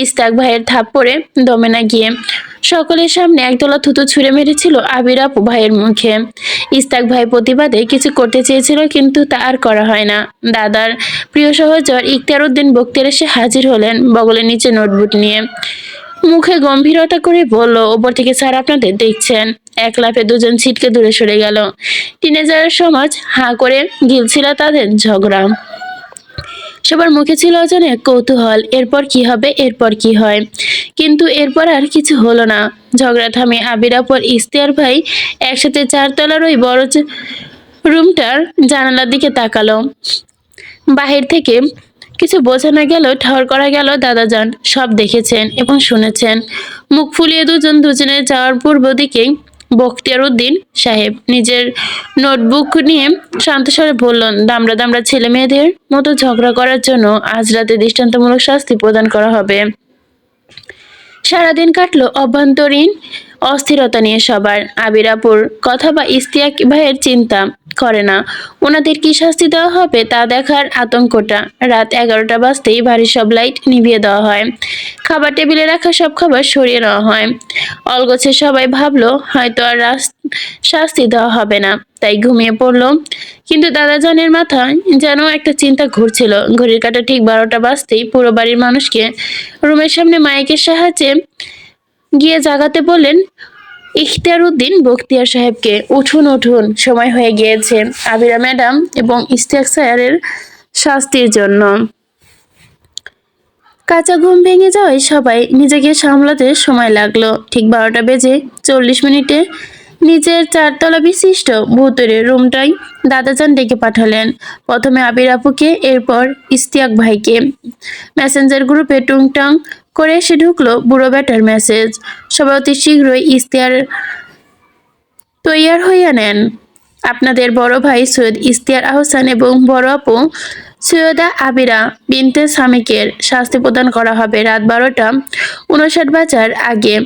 ইস্তাক ভাইয়ের থাপ্পড়ে দমে না গিয়ে সকলের সামনে একদলা থুতু ছুঁড়ে মেরেছিল আবির আপু ভাইয়ের মুখে। ইস্তাক ভাই প্রতিবাদে কিছু করতে চেয়েছিল, কিন্তু তা আর করা হয় না। দাদার প্রিয় সহচর ইখতিয়ার উদ্দিন বক্তিয়ার এসে হাজির হলেন বগলের নিচে নোটবুক নিয়ে। মুখে গম্ভীরতা করে বলল, ওপর থেকে স্যার আপনাদের দেখছেন। এক লাফে দুজন ছিটকে দূরে সরে গেল। টিনেজার সমাজ হাঁ করে গিলছিল তাদের ঝগড়া। সবার মুখে ছিল অজানে কৌতূহল, এরপর কি হবে, এরপর কি হয়। কিন্তু এরপর আর কিছু হলো না। ঝগড়া থামে আবির আপুর ইশতিয়ার ভাই একসাথে 4 তলার ওই বড় রুমটার জানালার দিকে তাকালো। বাহির থেকে কিছু বোঝা না গেল, ঠাহর করা গেল দাদাজান সব দেখেছেন এবং শুনেছেন। মুখ ফুলিয়ে দুজনের যাওয়ার পূর্ব দিকেই বখতিয়ার উদ্দিন সাহেব নিজের নোটবুক নিয়ে শান্ত স্বরে বললেন, দামড়া দামড়া ছেলে মেয়েদের মতো ঝগড়া করার জন্য আজ রাতে দৃষ্টান্তমূলক শাস্তি প্রদান করা হবে। সারাদিন কাটলো অভ্যন্তরীণ অস্থিরতা নিয়ে সবার। আবির আপুর কথা বা ইশতিয়াক ভাইয়ের চিন্তা করে না, ওনাদের কি শাস্তি দেওয়া হবে তা দেখার আতঙ্কটা। রাত 11টা বাজতেই বাড়ির সব লাইট নিভিয়ে দেওয়া হয়। খাবার টেবিলে রাখা সব খাবার সরিয়ে নেওয়া হয়। অলগোছে সবাই ভাবলো হয়তো আর শাস্তি দেওয়া হবে না, তাই ঘুমিয়ে পড়লো। কিন্তু দাদাজানের মাথায় যেন একটা চিন্তা ঘুরছিল। ঘড়ির কাঁটা ঠিক 12টা বাজতেই পুরো বাড়ির মানুষকে রুমের সামনে মাইকের সাহায্যে গিয়ে জাগাতে বললেন ইখতিয়ার উদ্দিন বখতিয়ার সাহেবকে, উঠুন উঠুন, সময় হয়ে গিয়েছে আবিরা ম্যাডাম এবং ইশতিয়াক স্যারের শাস্তির জন্য। কাঁচা ঘুম ভেঙে যাওয়ায় সবাই নিজেকে সামলাতে সময় লাগলো। ঠিক 12টা বেজে 40 মিনিটে নিচের 4 তলা বিশিষ্ট ভূতুরে রুমটাই দাদাজান ডেকে পাঠালেন। প্রথমে আবির আপুকে, এরপর ইশতিয়াক ভাইকে। মেসেঞ্জার গ্রুপে টুংটাং করে এসে ঢুকলো বুড়ো বেটার মেসেজ, সবাই অতি শীঘ্রই ইশতিয়ার তৈয়ার হইয়া নেন। আপনাদের বড় ভাই সৈয়দ ইশতিয়ার আহসান এবং বড় আপু সৈয়দা আবিরা বিনতে সামিকের শাস্তি প্রদান করা হবে রাত 12টা 59 বাজার আগে।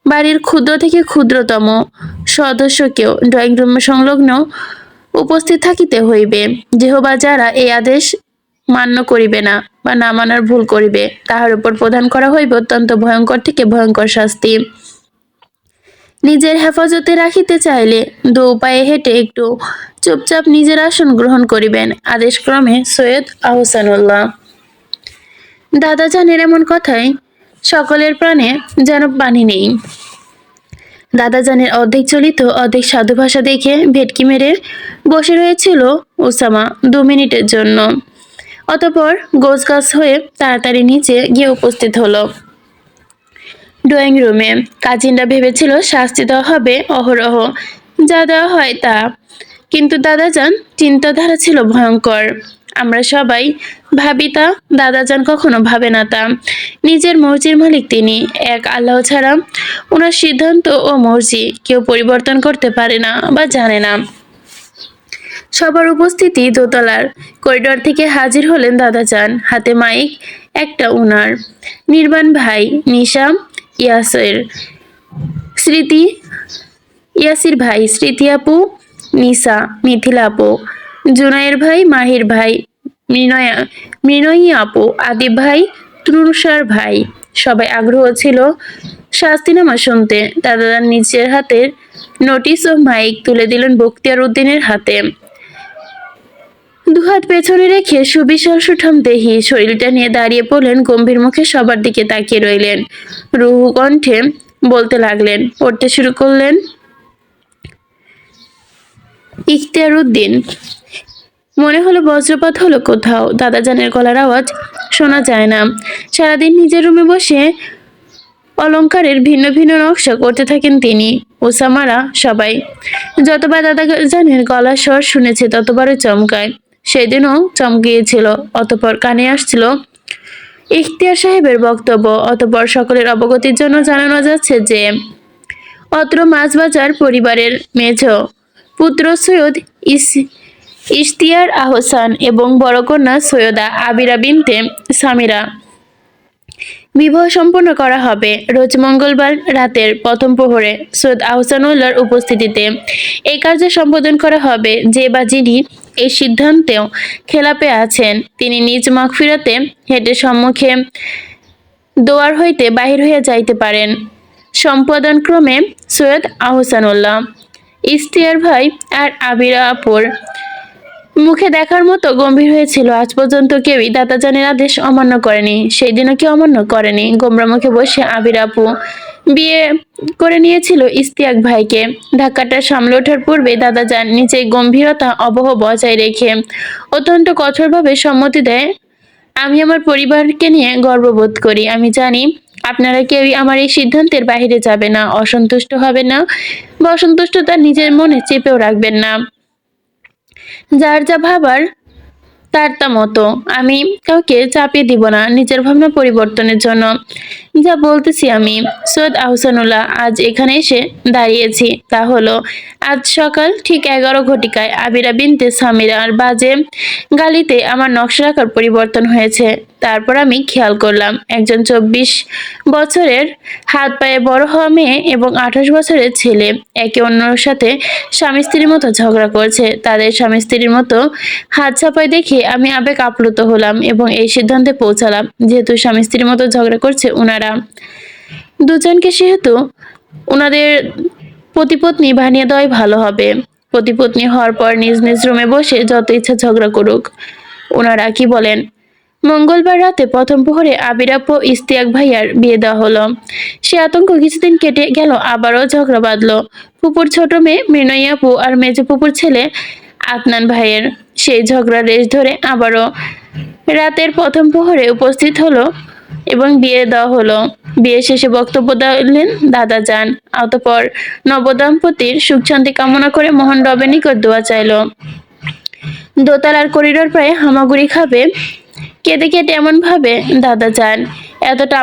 বাড়ির ক্ষুদ্র থেকে ক্ষুদ্রতম সদস্যকেও ড্রয়িং রুম সংলগ্ন উপস্থিত থাকিতে হইবে। যেহবা যারা এই আদেশ মান্য করিবে না বা না মানার ভুল করিবে, তাহার উপর প্রদান করা হইবে অত্যন্ত ভয়ঙ্কর থেকে ভয়ঙ্কর শাস্তি। নিজের হেফাজতে রাখিতে চাইলে দু পায়ে হেঁটে একটু চুপচাপ নিজের আসন গ্রহণ করিবেন। আদেশক্রমে সৈয়দ আহসানুল্লাহ। দাদাজানের এমন কথায় সকলের প্রাণে যেন পানি নেই। দাদাজানের অর্ধেক চলিত অর্ধেক সাধু ভাষা দেখে ভেটকি মেরে বসে রয়েছিল ওসামা 2 মিনিটের জন্য। অতঃপর গোছগাছ হয়ে তাড়াতাড়ি নিচে গিয়ে উপস্থিত হলো। ড্রয়িং রুমে কাজিনরা ভেবেছিল শাস্তি দেওয়া হবে অহরহ, যা দেওয়া হয় তা। কিন্তু দাদাজান চিন্তাধারা ছিল ভয়ঙ্কর। আমরা সবাই ভাবি তা, দাদাজান কখনো ভাবে না তা। নিজের মর্জির মালিক তিনি, এক আল্লাহ ছাড়া ওনার সিদ্ধান্ত ও মর্জি কেউ পরিবর্তন করতে পারে না বা জানে না। সবার উপস্থিতি দোতলার করিডর থেকে হাজির হলেন দাদাজান, হাতে মাইক একটা উনার। নির্বাণ ভাই, নিশা, ইয়াসির ভাই, স্মৃতি আপু, নিশা, মিথিলা আপু, জুনায়ের ভাই, মাহির ভাই, মৃণয়ী আপু, আদিব ভাই, তৃষার ভাই। সবাই আগ্রহ ছিল শাস্তিনামা শুনতে। দাদাজান নিজের হাতের নোটিশ ও মাইক তুলে দিলেন বখতিয়ার উদ্দিনের হাতে। দুহাত পেছনে রেখে সুবিশাল সুঠাম দেহি শরীরটা নিয়ে দাঁড়িয়ে পড়লেন, গম্ভীর মুখে সবার দিকে তাকিয়ে রইলেন। রুহু কণ্ঠে বলতে লাগলেন, পড়তে শুরু করলেন। ইখতিয়ার উদ্দিন। মনে হলো বজ্রপাত হলো কোথাও। দাদাজানের গলার আওয়াজ শোনা যায় না। সারাদিন নিজের রুমে বসে অলংকারের ভিন্ন ভিন্ন নকশা করতে থাকেন তিনি। ওসামারা সবাই যতবার দাদাজানের গলার স্বর শুনেছে ততবারই চমকায়। সেদিনও চমকিয়েছিল। অতঃপর কানে আসছিল ইখতিয়ার সাহেবের বক্তব্য। অতঃপর সকলের অবগতির জন্য জানানো যাচ্ছে যে অত্র মাছবাজার পরিবারের মেজ পুত্র সৈয়দ ইশতিয়ার আহসান এবং বড় কন্যা সৈয়দা আবিরা বিনতে সামিরা বিবাহ সম্পন্ন করা হবে রোজ মঙ্গলবার রাতের প্রথম প্রহরে সৈয়দ আহসানুল্লাহর উপস্থিতিতে। এই কার্য সম্পাদন করা হবে যে বা যিনি এই সিদ্ধান্তেও খেলাপে আছেন। তিনি নিজ মাগফিরাতে হেঁটে সম্মুখে দোয়ার হইতে বাহির হইয়া যাইতে পারেন। সম্পাদনক্রমে সৈয়দ আহসানুল্লাহ, ইশতিয়ার ভাই আর আবিরা আপুর মুখে দেখার মতো গম্ভীর হয়েছিল। আজ পর্যন্ত কেউই দাদাজানের আদেশ অমান্য করেনি, সেই দিনও কেউ অমান্য করেনি। গোমরা মুখে বসে আবির আপু বিয়ে করে নিয়েছিল ইশতিয়াক ভাইকে। ধাক্কাটা সামলে ওঠার পূর্বে দাদাজান নিজের গম্ভীরতা অবহ বজায় রেখে অত্যন্ত কঠোরভাবে সম্মতি দেয়। আমি আমার পরিবারকে নিয়ে গর্ববোধ করি। আমি জানি আপনারা কেউই আমার এই সিদ্ধান্তের বাইরে যাবে না, অসন্তুষ্ট হবে না বা অসন্তুষ্টতা নিজের মনে চেপেও রাখবেন না। যার যা ভাবার তার তা মতো, আমি কাউকে চাপিয়ে দিব না নিজের ভাবনা পরিবর্তনের জন্য। যা বলতেছি আমি সৈয়দ আহসানুল্লাহ আজ এখানে এসে দাঁড়িয়েছি তা হলো আজ সকাল ঠিক 11 ঘটিকায় আবিরা বিনতে সামিরার বাজে গালিতে আমার নকশা আঁকার পরিবর্তন হয়েছে। তারপর আমি খেয়াল করলাম একজন 24 বছরের হাত পায়ে বড় হওয়া মেয়ে এবং 28 বছরের ছেলে একে অন্যের সাথে স্বামী স্ত্রীর মতো ঝগড়া করছে। তাদের স্বামী স্ত্রীর মতো হাত ছাপায় দেখে আমি আবেগ আপ্লুত হলাম এবং এই সিদ্ধান্তে পৌঁছালাম, যেহেতু স্বামী স্ত্রীর মতো ঝগড়া করছে ওনারা দুজনকে, সেহেতু ওনাদের পতিপত্নী বানিয়ে দেওয়াই ভালো হবে। পতিপত্নী হওয়ার পর নিজ নিজ রুমে বসে যত ইচ্ছা ঝগড়া করুক। ওনারা কি বলেন? মঙ্গলবার রাতে প্রথম প্রহরে আবির আপু ইশতিয়াক ভাইয়ার বিয়ে দেওয়া হলো। সে আতঙ্ক কিছুদিন কেটে গেল, আবারও ঝগড়া বাঁধলো ফুপুর ছোট মেয়ে মৃণয় আপু আর মেজো ফুপুর ছেলে আদনান ভাইয়ের। সেই ঝগড়ার রেশ ধরে আবারও রাতের প্রথম প্রহরে উপস্থিত হলো এবং বিয়ে দেওয়া হলো। বিয়ে শেষে বক্তব্য দিলেন দাদাজান, অতঃপর নবদম্পতির সুখ শান্তি কামনা করে মহান রবের নিকট দোয়া চাইল। দোতলার করিডোর প্রায় হামাগুড়ি খাবে কেঁদে কেটে এমন ভাবে দাদাজান এতটা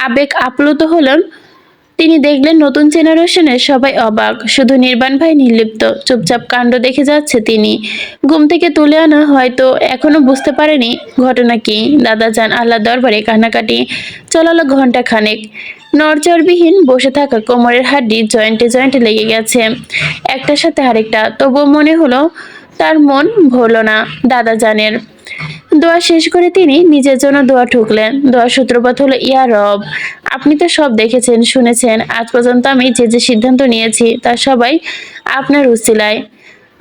আবেগ আপ্লুত হলেন। তিনি দেখলেন নতুন জেনারেশনের সবাই অবাক, শুধু নির্বাণ ভাই নির্লিপ্ত চুপচাপ কাণ্ড দেখে যাচ্ছে। তিনি ঘুম থেকে তুলে আনা হয়তো এখনো বুঝতে পারেনি ঘটনা কি। দাদাজান আল্লাহ দরবারে কান্নাকাটি চলালো ঘন্টা খানেক। নড়চড়বিহীন বসে থাকা কোমরের হাড্ডি জয়েন্টে জয়েন্টে লেগে গেছে একটার সাথে আরেকটা, তবুও মনে হলো তার মন ভরল না দাদাজানের। দোয়া শেষ করে তিনি নিজের জন্য দোয়া ঠুকলেন। দোয়ার সূত্রপাত হলো, ইয়া রব, আপনি তো সব দেখেছেন শুনেছেন। আজ পর্যন্ত আমি যে যে সিদ্ধান্ত নিয়েছি তা সবাই আপনার উসিলায়।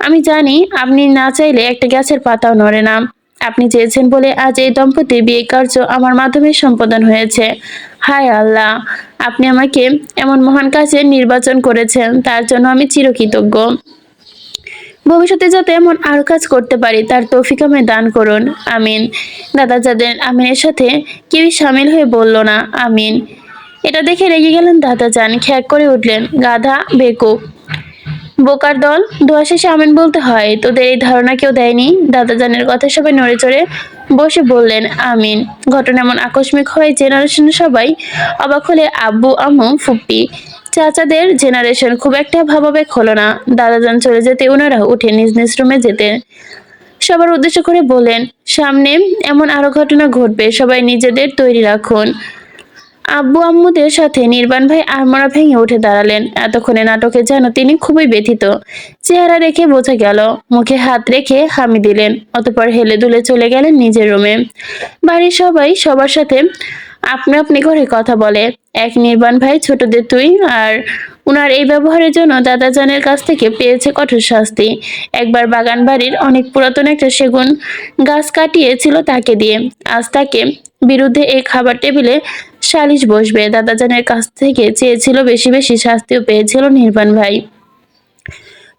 আমি জানি আপনি না চাইলে একটা গাছের পাতাও নড়ে না। আপনি চেয়েছেন বলে আজ এই দম্পতির বিয়ে কার্য আমার মাধ্যমে সম্পাদন হয়েছে। হায় আল্লাহ, আপনি আমাকে এমন মহান কাজে নির্বাচন করেছেন, তার জন্য আমি চিরকৃতজ্ঞ। ভবিষ্যতে যাতে এমন আরো কাজ করতে পারি তার তৌফিক আমায় দান করুন, আমিন। দাদাজানের আমিনের সাথে কেউই সামিল হয়ে বলল না আমিন। এটা দেখে রেগে গেলেন দাদাজান, খ্যাক করে উঠলেন, গাধা বেকুব বোকার দল, দোয়া শেষে আমিন বলতে হয়, তোদের এই ধারণা কেউ দেয়নি। দাদাজানের কথা সবাই নড়ে চড়ে বসে বললেন আমিন। ঘটনা এমন আকস্মিক হয় জেনারেশনের সবাই অবাক হলে আব্বু আম্মু ফুপ্পি চাচাদের জেনারেশন খুব একটা ভাবাবেগ হলো না। দাদাজান চলে যেতে ওনারা উঠে নিজ নিজ রুমে যেতে সবার উদ্দেশ্য করে বললেন, সামনে এমন আরো ঘটনা ঘটবে, সবাই নিজেদের তৈরি রাখুন। আব্বু আম্মুদের সাথে নির্বাণ ভাই আড়মোড়া ভেঙে উঠে দাঁড়ালেন। এতক্ষণে নাটকে যেন তিনি খুবই ব্যথিত চেহারা রেখে বোঝা গেল। মুখে হাত রেখে হামি দিলেন, অতঃপর হেলে দুলে চলে গেলেন নিজের রুমে। বাড়ির সবাই সবার সাথে আপনি আপনি করে কথা বলে। এক নির্বাণ ভাই ছোটদের তুই, আর উনার এই ব্যবহারের জন্য দাদাজানের কাছ থেকে পেয়েছে কঠোর শাস্তি। একবার বাগান বাড়ির অনেক পুরাতন একটা সেগুন গাছ কাটিয়েছিল তাকে দিয়ে, আজ তাকে বিরুদ্ধে এই খাবার টেবিলে সালিশ বসবে। দাদাজানের কাছ থেকে চেয়েছিল বেশি বেশি, শাস্তিও পেয়েছিল নির্বাণ ভাই।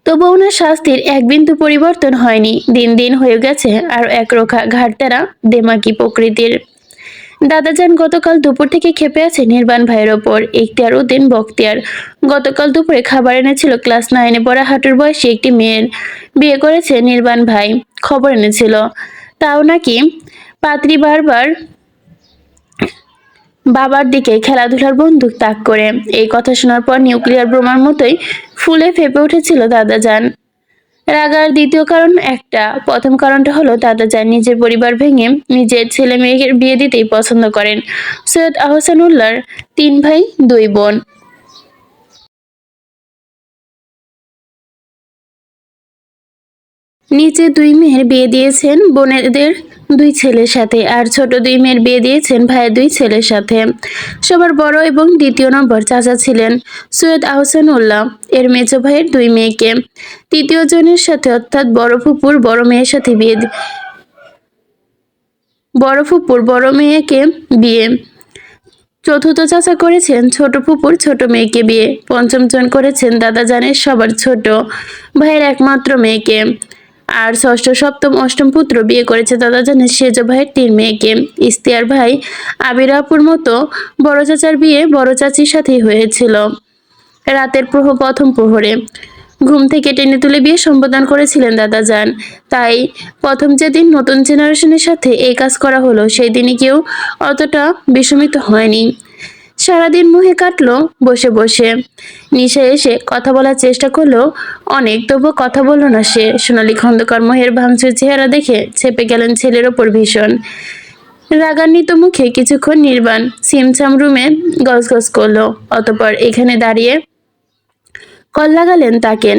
তবু ওনার শাস্তির এক বিন্দু পরিবর্তন হয়নি। দিন দিন হয়ে গেছে আর একরোখা ঘাড়তেরা দেমাকি প্রকৃতির। দাদাজান গতকাল দুপুর থেকে ক্ষেপে আছে নির্বাণ ভাইয়ের ওপর। ইখতিয়ার উদ্দিন বখতিয়ার গতকাল দুপুরে খাবার এনেছিল ক্লাস 9-এ পড়া হাঁটুর বয়সী একটি মেয়ের বিয়ে করেছে নির্বাণ ভাই, খবর এনেছিল। তাও নাকি পাত্রী বারবার বাবার দিকে খেলাধুলার বন্দুক তাক করে। এই কথা শোনার পর নিউক্লিয়ার বোমার মতোই ফুলে ফেপে উঠেছিল দাদাজান। রাগার দ্বিতীয় কারণ একটা। প্রথম কারণটা হলো দাদাজান নিজের পরিবার ভেঙে নিজের ছেলে মেয়ের বিয়ে দিতেই পছন্দ করেন। সৈয়দ আহসানুল্লাহর 3 ভাই 2 বোন। নিচে 2 মেয়ের বিয়ে দিয়েছেন বোনেদের 2 ছেলের সাথে, আর ছোট 2 মেয়ের বিয়ে দিয়েছেন ভাইয়ের 2 ছেলের সাথে। সবার বড় এবং দ্বিতীয় নম্বর চাচা ছিলেন সৈয়দ আহসানুল্লাহ এর মেজো ভাইয়ের 2 মেয়েকে তৃতীয় জনের সাথে অর্থাৎ বড় ফুপুর বড় মেয়ের সাথে বড় ফুপুর বড় মেয়েকে বিয়ে। চতুর্থ চাচা করেছেন ছোট ফুপুর ছোট মেয়েকে বিয়ে। পঞ্চম জন করেছেন দাদা জানের সবার ছোট ভাইয়ের একমাত্র মেয়েকে। আর ষষ্ঠ সপ্তম অষ্টম পুত্র বিয়ে করেছে দাদা জানের সেজ ভাইয়ের 3 মেয়েকে। ইস্তিয়ার ভাই আবির আপুর মতো বড় চাচার বিয়ে বড় চাচির সাথেই হয়েছিল রাতের প্রথম প্রহরে। ঘুম থেকে টেনে তুলে বিয়ে সম্বোধন করেছিলেন দাদা যান। তাই প্রথম যেদিন নতুন জেনারেশনের সাথে এই কাজ করা হলো সেই দিনই কেউ অতটা বিস্মিত হয়নি। সারাদিন মুহে কাটলো বসে বসে। নিশা এসে কথা বলার চেষ্টা করলো অনেক, তবুও কথা বলল না সে। সোনালী খন্দকার মোহের ভাঙচুর চেহারা দেখে চেপে গেলেন ছেলের ওপর ভীষণ। রাগান্বিত মুখে কিছুক্ষণ নির্বাণ সিমসাম রুমে গজগজ করলো, অতঃপর এখানে দাঁড়িয়ে কল লাগালেন তাকে।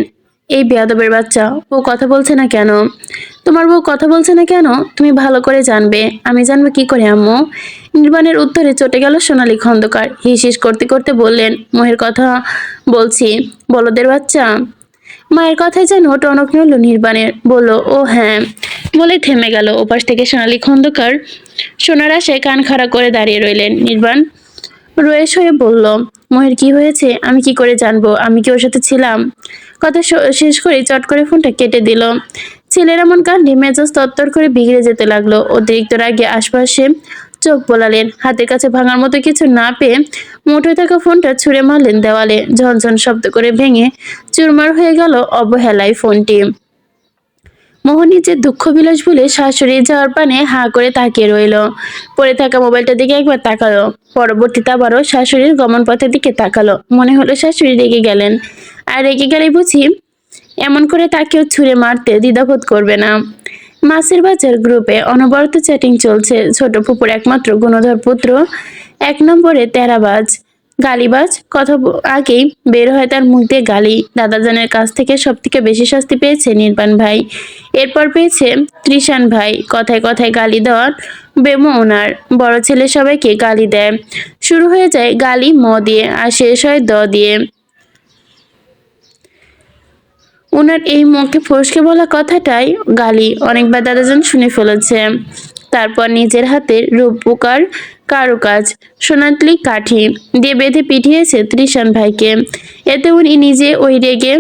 এই বেয়াদবের বাচ্চা, ও কথা বলছে না কেন? তোমার বউ কথা বলছে না কেন তুমি ভালো করে জানবে, আমি জানবো কি করে আম্মু? নির্বাণের উত্তরে চটে গেল সোনালী খন্দকার। হিস করতে করতে বললেন, মোহের কথা বলছি, বলদের বাচ্চা। মায়ের কথায় যেন টনক নড়ল নির্বাণের। বলল, ও হ্যাঁ বলে থেমে গেল। ওপাশ থেকে সোনালী খন্দকার সোনার আশায় কান খাড়া করে দাঁড়িয়ে রইলেন। নির্বাণ রয়েস হয়ে বলল, মোহের কি হয়েছে আমি কি করে জানবো? আমি কি ওর সাথে ছিলাম? কথা শেষ করে চট করে ফোনটা কেটে দিল। ছেলের এমন কাণ্ডে মেজাজ তত্তর করে বিগড়ে যেতে লাগলো। অতিরিক্ত রাগে আশপাশে চোখ বোলালেন। হাতের কাছে ভাঙার মতো কিছু না পেয়ে মুঠোয় থাকা ফোনটা ছুঁড়ে মারলেন দেওয়ালে। ঝনঝন শব্দ করে ভেঙে চুরমার হয়ে গেল অবহেলায় ফোনটি। মোহন নিজের দুঃখ বিলাস বলে শাশুড়ি যাওয়ার পানে হাঁ করে তাকিয়ে রইল। পড়ে থাকা মোবাইলটার দিকে একবার তাকালো, পরবর্তীতে আবারও শাশুড়ির গমন পথের দিকে তাকালো। মনে হলো শাশুড়ি রেগে গেলেন, আর রেগে গেলে বুঝি এমন করে তাকেও ছুঁড়ে মারতে দ্বিধাবোধ করবে না। মাছের বাজার গ্রুপে অনবরত চ্যাটিং চলছে। ছোট ফুপুর একমাত্র গুণধর পুত্র 1 নম্বরে তেরাবাজ গালিবাজ। কথা আগেই বের হয় তার মুখ দিয়ে গালি। দাদাজানের কাছ থেকে সব থেকে বেশি শাস্তি পেয়েছে নির্বাণ ভাই, এরপর পেয়েছে ত্রিশান ভাই। কথায় কথায় গালি দেওয়ার বেমো ওনার। বড় ছেলে সবাইকে গালি দেয়। শুরু হয়ে যায় গালি ম দিয়ে আর শেষ হয় দ দিয়ে। ওনার এই মুখে ফসকে বলা কথাটাই গালি অনেকবার দাদাজান শুনে ফেলেছে। তারপর নিজের হাতের রূপকার কারুকাজ সোনাতলি কাঠি দিয়ে বেঁধে পিঠিয়েছে ত্রিশান ভাইকে। এতে উনি নিজে ওই রেগে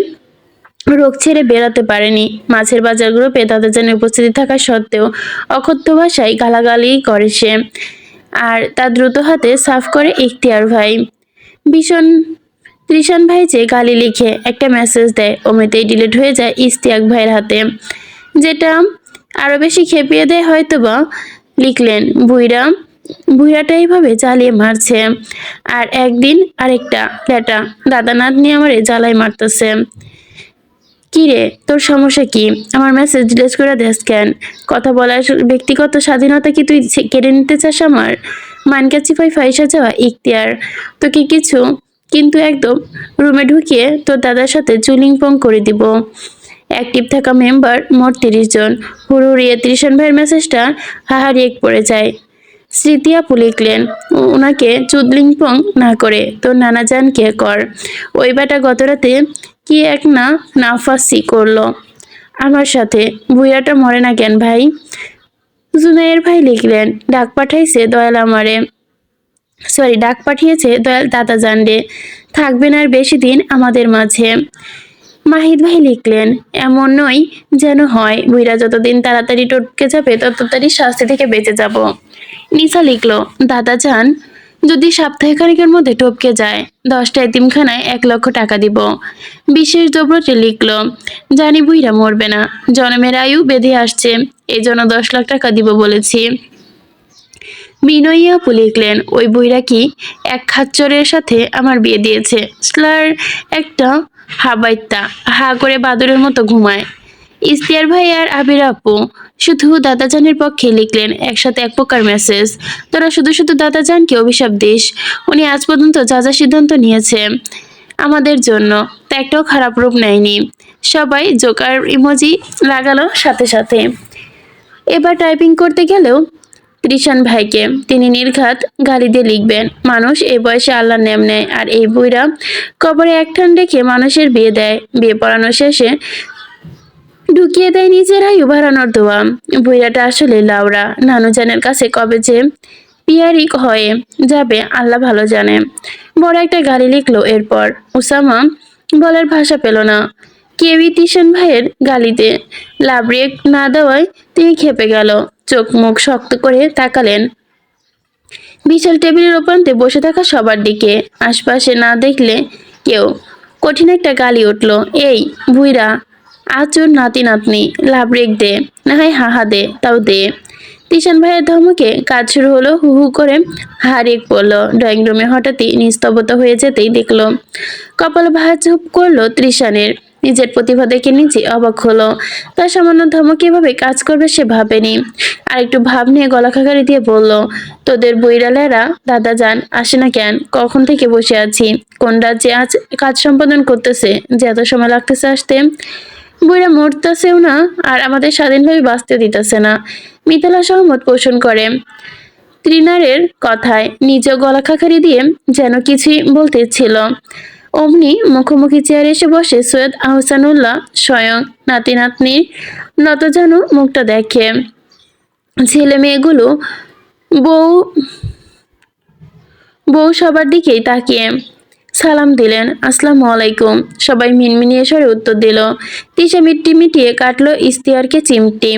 রোগ ছেড়ে বেরাতে পারেনি। মাছের বাজার গ্রুপে দাদাজানের উপস্থিতি থাকা সত্ত্বেও অকথ্য ভাষায় গালাগালি করে সে, আর তা দ্রুত হাতে সাফ করে ইখতিয়ার ভাই। ভীষণ ত্রিশান ভাই যে গালি লিখে একটা মেসেজ দেয়, অমনিতেই ডিলিট হয়ে যায় ইস্তিয়াক ভাইয়ের হাতে, যেটা আরো বেশি খেপিয়ে দেয় হয়তোবা। লিখলেন, বুইরাটা এইভাবে জ্বালিয়ে মারছে, আর একদিন আরেকটা লেটা দাদা নাতনি আমারে জ্বালাই মারতেছে। কি রে তোর সমস্যা কি? আমার মেসেজ ডিলিট করে দেস কেন? কথা বলার ব্যক্তিগত স্বাধীনতা কি তুই কেড়ে নিতে চাস আমার? মানকা চিপাই ফাইসা যাওয়া ইখতিয়ার, তোকে কিছু কিন্তু একদম রুমে ঢুকিয়ে তোর দাদার সাথে চুলিং পং করে দিব। অ্যাক্টিভ থাকা মেম্বার মোট 30 জন। হুড়হুড়িয়ে ত্রিশান ভাইয়ের মেসেজটা হাহারিয়ে পড়ে যায়। স্মৃতি আপু লিখলেন, ওনাকে চুদলিংপং না করে তোর নানা জানকে কর। ওই বেটা গতরাতে কি এক না নাফাসি করলো আমার সাথে, বুইয়াটা মরে না কেন ভাই? জুনাইয়ের ভাই লিখলেন, ডাক পাঠিয়েছে দয়াল দাদা জানরে, থাকবেন আর বেশি দিন আমাদের মাঝে। মাহিদ ভাই লিখলেন, এমন নয় যেন হয়, বুইরা যতদিন তাড়াতাড়ি টটকে যাবে ততটাই শাস্তি থেকে বেঁচে যাব। নিসা লিখলো, দাদা যান যদি সপ্তাহখানেকের মধ্যে টপকে যায় 10টা এতিমখানায় 1 লক্ষ টাকা দিব। বিশেষ দ্রব্যটি লিখলো, জানি বুইরা মরবে না, জন্মের আয়ু বেঁধে আসছে, এই জন্য 10 লাখ টাকা দিব বলেছি। বিনয়ী আপু লিখলেন, ওই বুইরা কি এক খাচ্চরের সাথে আমার বিয়ে দিয়েছে, স্লার একটা হাবাইত্যা হা করে বাদুরের মতো ঘুমায়। ইস্তিয়ার ভাই আর আবির আপু শুধু দাদাজানের পক্ষে লিখলেন একসাথে 1 প্রকার মেসেজ, তোরা শুধু শুধু দাদাজানকে অভিশাপ দিস, উনি আজ পর্যন্ত যা যা সিদ্ধান্ত নিয়েছে আমাদের জন্য তা একটাও খারাপ রূপ নেয়নি। সবাই জোকার ইমোজি লাগালো সাথে সাথে। এবার টাইপিং করতে গেলেও কৃষাণ ভাইকে তিনি নির্ঘাত গালি দিয়ে লিখবেন, মানুষ এই বয়সে আল্লাহর নেম নেয় আর এই বুইরা কবরে একঠান রেখে মানুষের বিয়ে দেয়, বিয়ে পড়ানো শেষে ঢুকিয়ে দেয় নিজের আয়ু বাড়ানোর দোয়া। বুইরাটা আসলে লাউরা, নানুজানের কাছে কবে যে পিয়ারি হয়ে যাবে আল্লাহ ভালো জানে। বড় একটা গালি লিখলো। এরপর উসামা বলার ভাষা পেল না। কেউই তিশান ভাইয়ের গালিতে লাভ রিয়েক্ট না দেওয়ায় তিনি খেপে গেল। চোখ মুখ শক্ত করে তাকালেন বিশাল টেবিলের ওপান্তে বসে থাকা সবার দিকে। আশপাশে না দেখলে কেউ। কঠিন একটা গালি উঠল, এই বুইরা, আচুর নাতি নাতনি, লাভ রেখ দে, না হয় হাহা দে, তাও দে। তিশান ভাইয়ের ধমকে কাজ শুরু হলো। হু হু করে হারিয়ে পড়লো। ড্রয়িং রুমে হঠাৎই নিস্তব্ধতা হয়ে যেতেই দেখলো কপাল ভাঁজ করলো ত্রিশানের। নিজের প্রতিভা দেখে নিজে অবাক হলো। তার সামান্য ধমক এভাবে কাজ করবে সে ভাবেনি। আর একটু ভাব নিয়ে গলা খাকারি দিয়ে বলল, তোদের বইরালেরা দাদা যান আসে না কেন? কখন থেকে বসে আছি। কোন রাজ্যে আজ কাজ সম্পাদন করতেছে যে এত সময় লাগতেছে আসতে? বুইরা মরতেছেও না আর আমাদের স্বাধীনভাবে বাঁচতে দিতেছে না। মিথিলা সহমত পোষণ করে ত্রিনারের কথায়, নিজেও গলা খাকারি দিয়ে যেন কিছুই বলতে ছিল। অমনি মুখোমুখি চেয়ারে এসে বসে সৈয়দ আহসানুল্লাহ স্বয়ং। নাতি নাতনির নতজানু মুখটা দেখে ছেলে মেয়েগুলো বউ বউ সবার দিকেই তাকিয়ে সালাম দিলেন, আসসালামু আলাইকুম। সবাই মিনমিনিয়ে স্বরে উত্তর দিল। তিশা মিট্টি মিটিয়ে কাটলো ইস্তিয়ারকে চিমটি।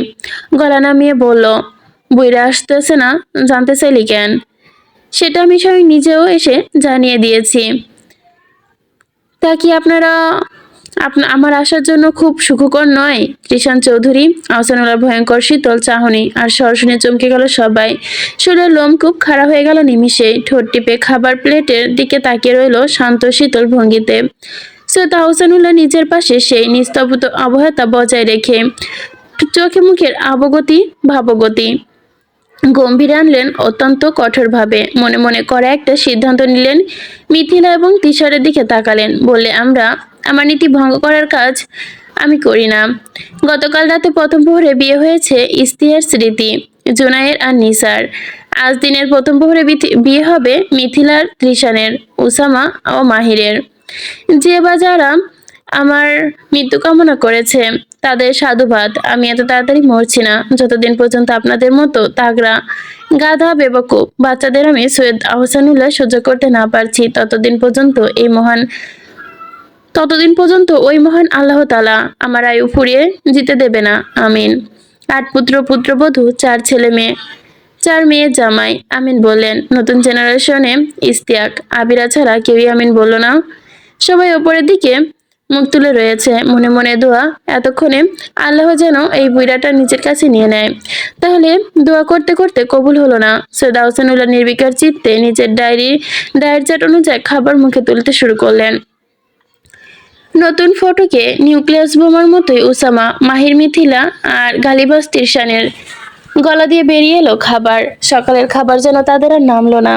গলা নামিয়ে বলল, বুইরা আসতেছে না, জানতে চাইলি কেন? সেটা আমি স্বয়ং নিজেও এসে জানিয়ে দিয়েছি। তা কি আপনারা আমার আসার জন্য খুব সুখকর নয়? কৃষাণ চৌধুরী আহসানুল্লাহ ভয়ঙ্কর শীতল চাহনি আর সরসনে চমকে গেল সবাই। শরীরের লোম খুব খাড়া হয়ে গেল নিমিষেই। ঠোঁট টিপে খাবার প্লেটের দিকে তাকিয়ে রইল শান্ত শীতল ভঙ্গিতে। সৈয়দ আহসানুল্লাহ নিজের পাশে সেই নিস্তব্ধ অবহেতা বজায় রেখে চোখে মুখের আবগতি ভাবগতি গম্ভীর আনলেন অত্যন্ত কঠোরভাবে। মনে মনে করা একটা সিদ্ধান্ত নিলেন। মিথিলা এবং তিশারের দিকে তাকালেন, বললে, আমার নীতি ভঙ্গ করার কাজ আমি করি না। গতকাল রাতে প্রথম প্রহরে বিয়ে হয়েছে ইস্তিয়ার স্মৃতি, জুনায়ের আর নিসার। আজ দিনের প্রথম প্রহরে বিয়ে হবে মিথিলার, ত্রিশানের, উসামা ও মাহিরের। যে বা যারা আমার মৃত্যু কামনা করেছে তাদের সাধুবাদ। আমি এত তাড়াতাড়ি মরছি না। যতদিন পর্যন্ত আপনাদের মতো তাগড়া গাধা বেবকুফ বাচ্চাদের আমি সৈয়দ আহসানুল্লাহ সহ্য করতে না পারছি, ততদিন পর্যন্ত ওই মহান আল্লাহ তাআলা আমার আয়ু ফুরিয়ে যেতে দেবে না। আমিন। 8 পুত্র পুত্রবধূ, 4 ছেলে মেয়ে, 4 মেয়ে জামাই। আমিন বললেন। নতুন জেনারেশনে ইস্তিয়াক, আবিরা ছাড়া কেউই আমিন বলল না। সবাই ওপরের দিকে মুখ তুলে রয়েছে, মনে মনে দোয়া। এতক্ষণে আল্লাহ যেন এই বুইড়াটা নিজের কাছে নিয়ে নেয়। তাহলে দোয়া করতে করতে কবুল হলো না। সৈয়দ আহসানুল্লাহ নির্বিকার চিত্তে নিজের ডায়ের চার্ট অনুযায়ী খাবার মুখে তুলতে শুরু করলেন। নতুন ফটোকে নিউক্লিয়াস বোমার মতোই উসামা, মাহির, মিথিলা আর গালিবাস তিরশানের গলা দিয়ে বেরিয়ে এলো খাবার। সকালের খাবার যেন তাদের আর নামলো না।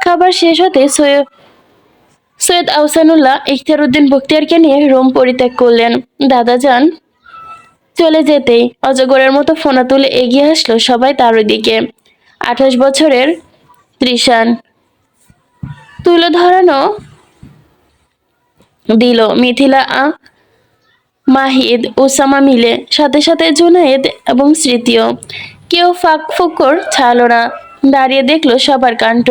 খাবার শেষ হতে সৈয়দ আহসানুল্লাহ ইখতিয়ারউদ্দিন বখতিয়ারকে নিয়ে রুম পরিত্যাগ করলেন। দাদা যান চলে যেতেই অজগরের মতো ফোনা তুলে এগিয়ে আসলো সবাই তার দিকে। 28 বছরের ত্রিশান তুলে ধরানো দিল মিথিলা, মাহিদ, উসামা মিলে, সাথে সাথে জুনায়েদ এবং স্মৃতিও। কেউ ফাঁক ফোকর ছাড়লো না, দাঁড়িয়ে দেখলো সবার কাণ্ড।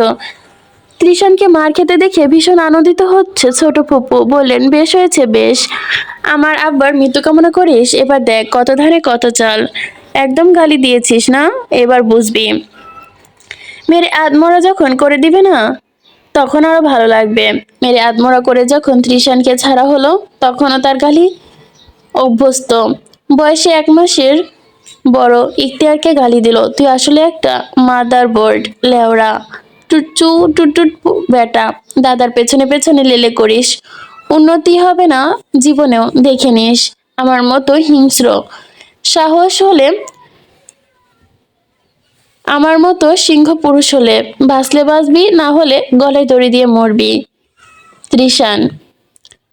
ত্রিশানকে মার খেতে দেখে ভীষণ আনন্দিত হচ্ছে ছোট ফুপু। বললেন, বেশ হয়েছে বেশ, আমার আব্বার মৃত্যু কামনা করিস। এবার দেখ কত ধানে কত চাল। একদম গালি দিয়েছিস না, এবার বুঝবি। মেরে আদমরা যখন করে দিবে না তখন আরো ভালো লাগবে। মেরে আদমরা করে যখন ত্রিশানকে ছাড়া হলো তখনও তার গালি অভ্যস্ত। বয়সে 1 মাসের বড় ইখতিয়ারকে গালি দিল, তুই আসলে একটা মাদার বোর্ড লেওড়া, টুচু টুটুট বেটা। দাদার পেছনে পেছনে লেলে করিস, উন্নতি হবে না জীবনেও, দেখে নিস। আমার মতো হিংস্র সাহস হলে, আমার মতো সিংহ পুরুষ হলে বাঁচলে বাঁচবি, না হলে গলায় দড়ি দিয়ে মরবি। ত্রিশান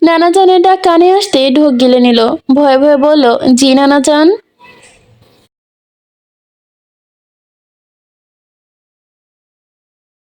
নানা জানের ডাক কানে আসতে ঢোক গিলে নিল। ভয়ে ভয়ে বলল, জি নানা জান।